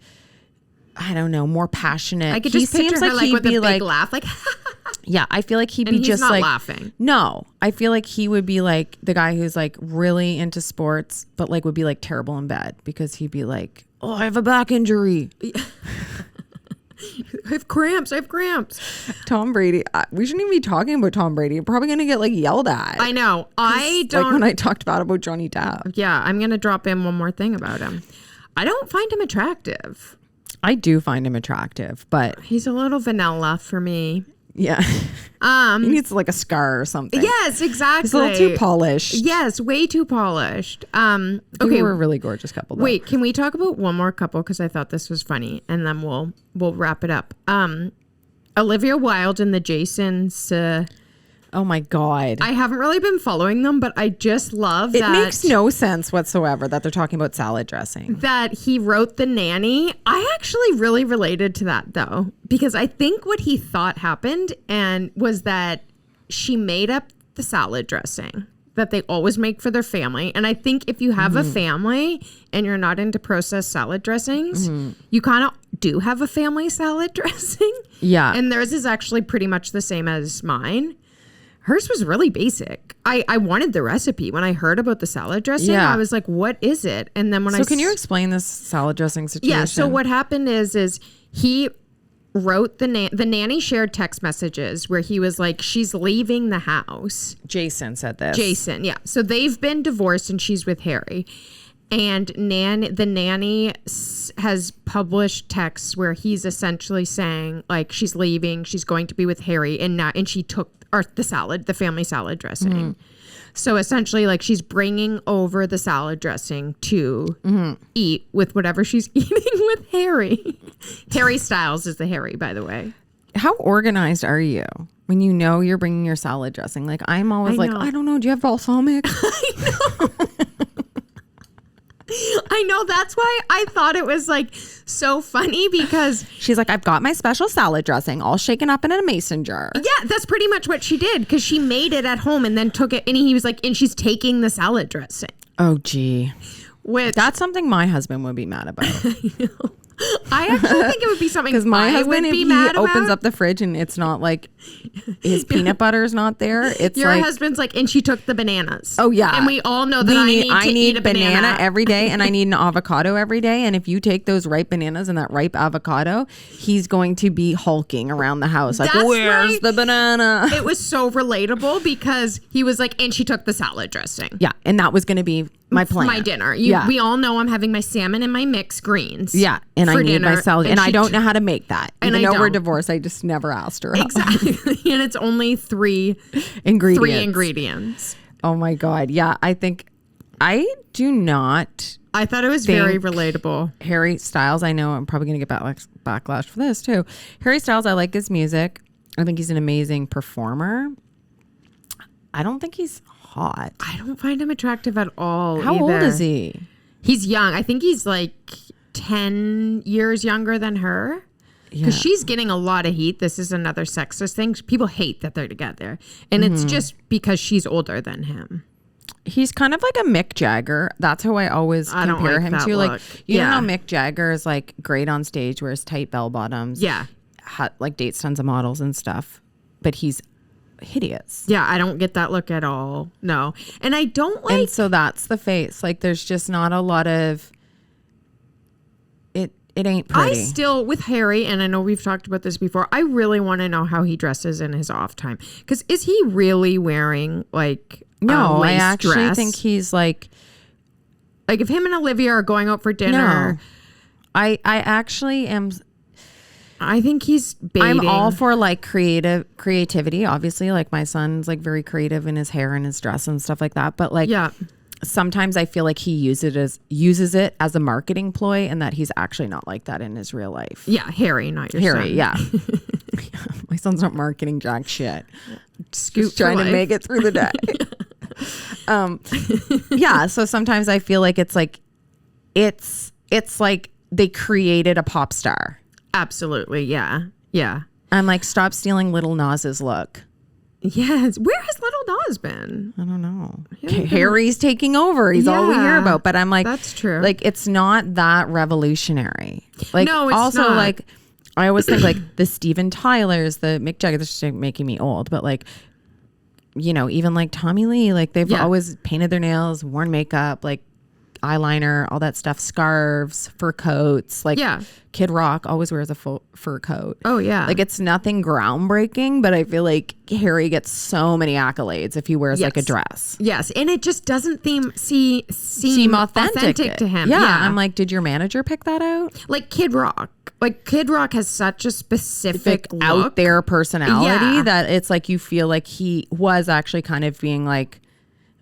S1: I don't know, more passionate.
S2: I could just picture her like with a big laugh, like.
S1: Yeah, I feel like he'd be just like
S2: laughing.
S1: No, I feel like he would be like the guy who's like really into sports, but like would be like terrible in bed because he'd be like, oh, I have a back injury.
S2: I have cramps.
S1: Tom Brady. We shouldn't even be talking about Tom Brady. You're probably going to get like yelled at.
S2: I know. I don't.
S1: Like when I talked about Johnny Depp.
S2: Yeah, I'm going to drop in one more thing about him. I don't find him attractive.
S1: I do find him attractive, but.
S2: He's a little vanilla for me.
S1: Yeah. He needs like a scar or something.
S2: Yes, exactly.
S1: He's a little too polished.
S2: Yes, way too polished.
S1: Okay, we're a really gorgeous couple though.
S2: Wait, can we talk about one more couple because I thought this was funny and then we'll wrap it up. Olivia Wilde and the Jasons.
S1: Oh my God.
S2: I haven't really been following them, but I just love
S1: It
S2: that.
S1: makes no sense whatsoever that they're talking about salad dressing.
S2: That he wrote The Nanny. I actually really related to that though, because I think what he thought happened and was that she made up the salad dressing that they always make for their family. And I think if you have a family and you're not into processed salad dressings, you kind of do have a family salad dressing.
S1: Yeah.
S2: And theirs is actually pretty much the same as mine. Hers was really basic. I wanted the recipe. When I heard about the salad dressing,
S1: Yeah.
S2: I was like, what is it? And then when
S1: So can you explain this salad dressing situation?
S2: Yeah, so what happened is he wrote the nanny shared text messages where he was like, she's leaving the house.
S1: Jason said this.
S2: Jason, yeah. So they've been divorced and she's with Harry. And the nanny has published texts where he's essentially saying like she's leaving, she's going to be with Harry, and she took the family salad dressing. So essentially, like she's bringing over the salad dressing to eat with whatever she's eating with Harry. Harry Styles is the Harry, by the way.
S1: How organized are you when you know you're bringing your salad dressing? Like I'm always like, I don't know. Do you have balsamic?
S2: I know. That's why I thought it was like so funny because
S1: she's like, I've got my special salad dressing all shaken up in a mason jar.
S2: Yeah, that's pretty much what she did because she made it at home and then took it. And he was like, and she's taking the salad dressing.
S1: Oh, gee.
S2: Which
S1: that's something my husband would be mad about.
S2: I actually think it would be something
S1: because my
S2: I
S1: husband,
S2: would
S1: if
S2: be
S1: he
S2: mad
S1: opens
S2: about.
S1: up the fridge and it's not like his peanut butter is not there, it's
S2: your
S1: like
S2: husband's like, and she took the bananas.
S1: Oh yeah,
S2: and we all know that I need eat a banana
S1: every day, and I need an avocado every day. And if you take those ripe bananas and that ripe avocado, he's going to be hulking around the house like,
S2: That's
S1: where's
S2: right.
S1: the banana?
S2: It was so relatable because he was like, and she took the salad dressing.
S1: Yeah, and that was going to be my plan.
S2: My dinner.
S1: Yeah.
S2: We all know I'm having my salmon and my mixed greens.
S1: Yeah, and I need
S2: dinner,
S1: my salad, and I don't know how to make that.
S2: And
S1: Even
S2: I
S1: though we're
S2: don't.
S1: divorced, I just never asked her.
S2: Exactly. And it's only three ingredients.
S1: Oh my God. Yeah, I think I do not.
S2: I thought it was very relatable.
S1: Harry Styles, I know I'm probably going to get backlash for this too. Harry Styles, I like his music. I think he's an amazing performer. I don't think he's hot.
S2: I don't find him attractive at all.
S1: How old is he?
S2: He's young. I think he's like 10 years younger than her. Because she's getting a lot of heat. This is another sexist thing. People hate that they're together. And it's just because she's older than him.
S1: He's kind of like a Mick Jagger. That's who I always compare him to. Like, you know how Mick Jagger is like great on stage, wears tight bell bottoms.
S2: Yeah.
S1: Like dates tons of models and stuff. But he's hideous.
S2: Yeah, I don't get that look at all. No. And I don't like.
S1: And so that's the face. Like there's just not a lot of. It ain't pretty.
S2: I still, with Harry, and I know we've talked about this before, I really want to know how he dresses in his off time. Because is he really wearing like
S1: no,
S2: a lace
S1: I actually
S2: dress?
S1: think he's like
S2: if him and Olivia are going out for dinner.
S1: No, I actually am.
S2: I think he's baiting.
S1: I'm all for like creativity. Obviously, like my son's like very creative in his hair and his dress and stuff like that. But like, sometimes I feel like he uses it as a marketing ploy, and that he's actually not like that in his real life.
S2: Yeah, Harry, not your son.
S1: Yeah. My son's not marketing jack shit.
S2: Scoop
S1: trying to make it through the day. Yeah. So sometimes I feel like it's like they created a pop star.
S2: Absolutely. Yeah. Yeah.
S1: I'm like, stop stealing Little Nas's look.
S2: Yes. Where has Little Nas been?
S1: I don't know. Harry's taking over. He's all we hear about. But I'm like,
S2: that's true.
S1: Like, it's not that revolutionary. Like,
S2: no, it's
S1: also
S2: not.
S1: Like, I always think like the Steven Tylers, the Mick Jagger. This is just making me old, but like, you know, even like Tommy Lee, like they've always painted their nails, worn makeup, like eyeliner, all that stuff, scarves, fur coats. Like Kid Rock always wears a full fur coat.
S2: Oh yeah.
S1: Like it's nothing groundbreaking, but I feel like Harry gets so many accolades if he wears like a dress.
S2: Yes, and it just doesn't seem authentic to him.
S1: Yeah, I'm like, did your manager pick that out?
S2: Like Kid Rock. Like Kid Rock has such a specific look.
S1: Out there personality that it's like you feel like he was actually kind of being like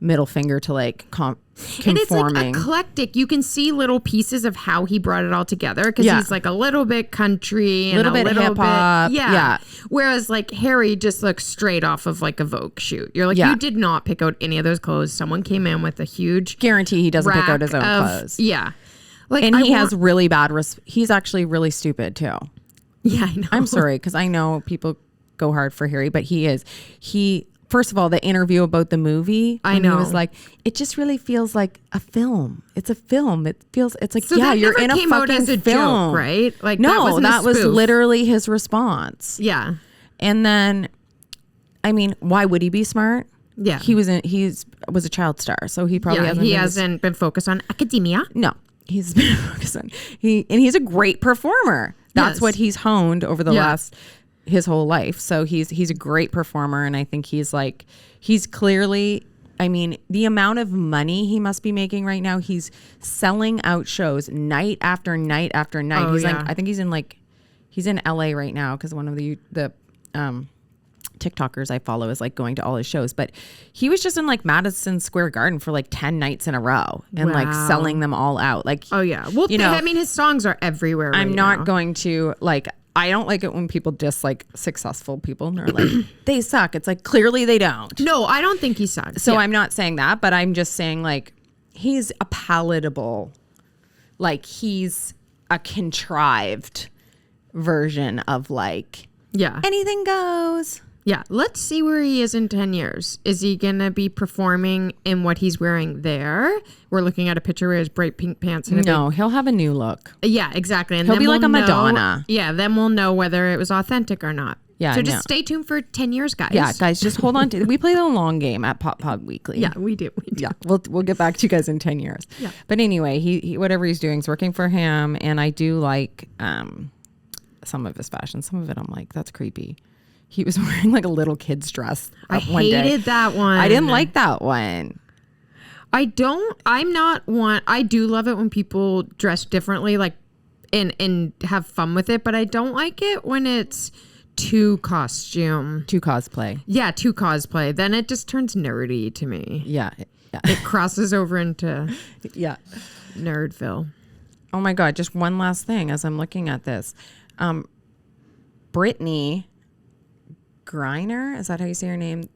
S1: middle finger to like
S2: And it's like
S1: conforming.
S2: eclectic. You can see little pieces of how he brought it all together because
S1: Yeah.
S2: he's like a little bit country and
S1: Little bit hip-hop.
S2: Yeah.
S1: Yeah.
S2: Whereas like Harry just looks straight off of like a Vogue shoot. You're like,
S1: Yeah.
S2: you did not pick out any of those clothes. Someone came in with a huge
S1: Guarantee he doesn't pick out
S2: rack
S1: his own
S2: of-
S1: clothes.
S2: Yeah. Like,
S1: And
S2: I
S1: he
S2: want-
S1: has really bad. He's actually really stupid too.
S2: Yeah, I know.
S1: I'm sorry because I know people go hard for Harry, but he. First of all, the interview about the movie,
S2: I
S1: when
S2: know.
S1: he was like, it just really feels like a film. It's a film. It's like,
S2: So
S1: yeah,
S2: that
S1: you're
S2: never
S1: in a
S2: came out
S1: fucking
S2: as a
S1: film,
S2: joke, right? Like
S1: No,
S2: that
S1: was
S2: spoof.
S1: literally his response.
S2: Yeah.
S1: And then, I mean, why would he be smart?
S2: Yeah.
S1: He was a child star, so he probably hasn't
S2: been focused on academia.
S1: No, he's been focusing. He's a great performer. That's
S2: Yes.
S1: what he's honed over the
S2: Yeah.
S1: last his whole life. So he's a great performer, and I think he's clearly. I mean, the amount of money he must be making right now. He's selling out shows night after night after night.
S2: Oh,
S1: he's
S2: yeah.
S1: I think he's in LA right now because one of the TikTokers I follow is like going to all his shows, but he was just in like Madison Square Garden for like 10 nights in a row and like
S2: Wow.
S1: selling them all out. Like,
S2: Oh yeah. Well,
S1: You know,
S2: I mean, his songs are everywhere.
S1: I'm
S2: right
S1: not
S2: now.
S1: going to like, I don't like it when people dislike successful people and they're like, they suck. It's like, clearly they don't.
S2: No, I don't think he sucks.
S1: So
S2: Yeah.
S1: I'm not saying that, but I'm just saying like, he's a palatable, like he's a contrived version of like,
S2: Yeah.
S1: anything goes.
S2: Yeah. Let's see where he is in 10 years. Is he going to be performing in what he's wearing there? We're looking at a picture where he has bright pink pants. And
S1: No, he'll have a new look.
S2: Yeah, exactly. And
S1: He'll
S2: then
S1: be like
S2: we'll
S1: a
S2: know-
S1: Madonna.
S2: Yeah. Then we'll know whether it was authentic or not.
S1: Yeah,
S2: So
S1: I
S2: just
S1: know.
S2: stay tuned for 10 years, guys.
S1: Yeah, guys, just hold on to. We play the long game at Pop Pod Weekly.
S2: Yeah, we do. We do.
S1: Yeah, we'll get back to you guys in 10 years.
S2: Yeah.
S1: But anyway, he whatever he's doing is working for him, and I do like some of his fashion. Some of it I'm like, that's creepy. He was wearing like a little kid's dress.
S2: I
S1: one day.
S2: hated that one.
S1: I didn't like that one.
S2: I'm not one. I do love it when people dress differently, like, and have fun with it, but I don't like it when it's too costume.
S1: To cosplay.
S2: Yeah, too cosplay. Then it just turns nerdy to me.
S1: Yeah. Yeah.
S2: It crosses over into
S1: Yeah.
S2: Nerdville.
S1: Oh my God. Just one last thing as I'm looking at this. Britney Griner, is that how you say her name?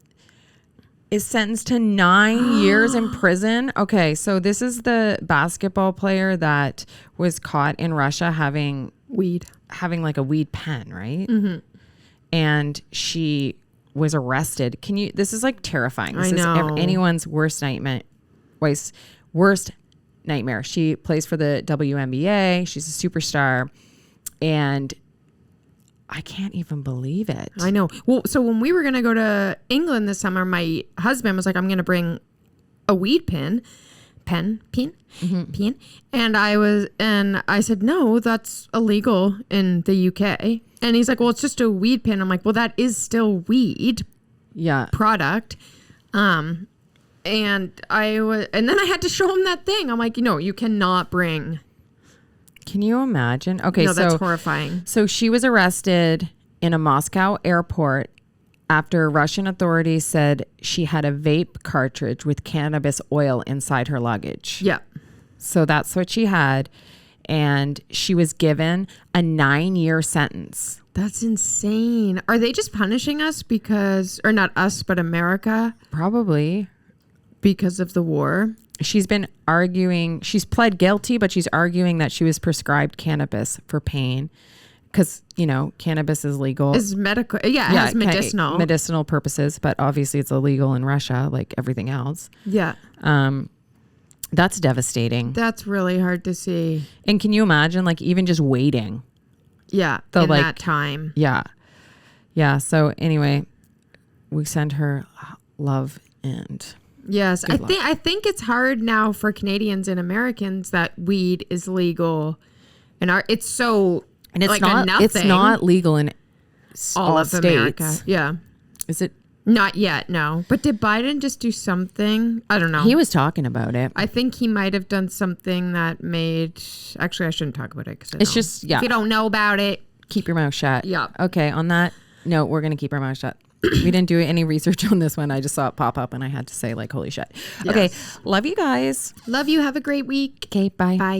S1: Is sentenced to 9 years in prison. Okay, so this is the basketball player that was caught in Russia having like a weed pen, right? Mm-hmm. And she was arrested. This is like terrifying. This
S2: I know.
S1: is anyone's worst nightmare. Worst nightmare. She plays for the WNBA. She's a superstar. And I can't even believe it.
S2: I know. Well, so when we were going to go to England this summer, my husband was like, I'm going to bring a weed pen. And I said, no, that's illegal in the UK. And he's like, well, it's just a weed pen. I'm like, well, that is still weed
S1: Yeah.
S2: product. And then I had to show him that thing. I'm like, no, you cannot bring.
S1: Can you imagine? Okay,
S2: No, that's
S1: so
S2: horrifying.
S1: So she was arrested in a Moscow airport after Russian authorities said she had a vape cartridge with cannabis oil inside her luggage.
S2: Yeah.
S1: So that's what she had. And she was given a 9-year sentence.
S2: That's insane. Are they just punishing us or not us, but America,
S1: Probably.
S2: because of the war?
S1: She's been arguing, she's pled guilty, but she's arguing that she was prescribed cannabis for pain because, cannabis is legal.
S2: Is medical. Yeah, it has medicinal.
S1: Medicinal purposes, but obviously it's illegal in Russia like everything else.
S2: Yeah.
S1: That's devastating.
S2: That's really hard to see.
S1: And can you imagine like even just waiting?
S2: Yeah.
S1: The,
S2: in
S1: like-
S2: that time.
S1: Yeah. Yeah. So anyway, we send her love and
S2: Yes. I think it's hard now for Canadians and Americans that weed is legal. And it's so
S1: and it's
S2: like
S1: not
S2: a nothing.
S1: it's not legal in
S2: all of
S1: states.
S2: America. Yeah.
S1: Is it?
S2: Not yet, no. But did Biden just do something? I don't know.
S1: He was talking about it.
S2: I think he might have done something that made. Actually, I shouldn't talk about it because
S1: It's just
S2: If you don't know about it,
S1: keep your mouth shut.
S2: Yeah.
S1: Okay. On that note, we're gonna keep our mouth shut. We didn't do any research on this one. I just saw it pop up and I had to say like, holy shit. Okay. Love you guys.
S2: Love you. Have a great week.
S1: Okay. Bye.
S2: Bye.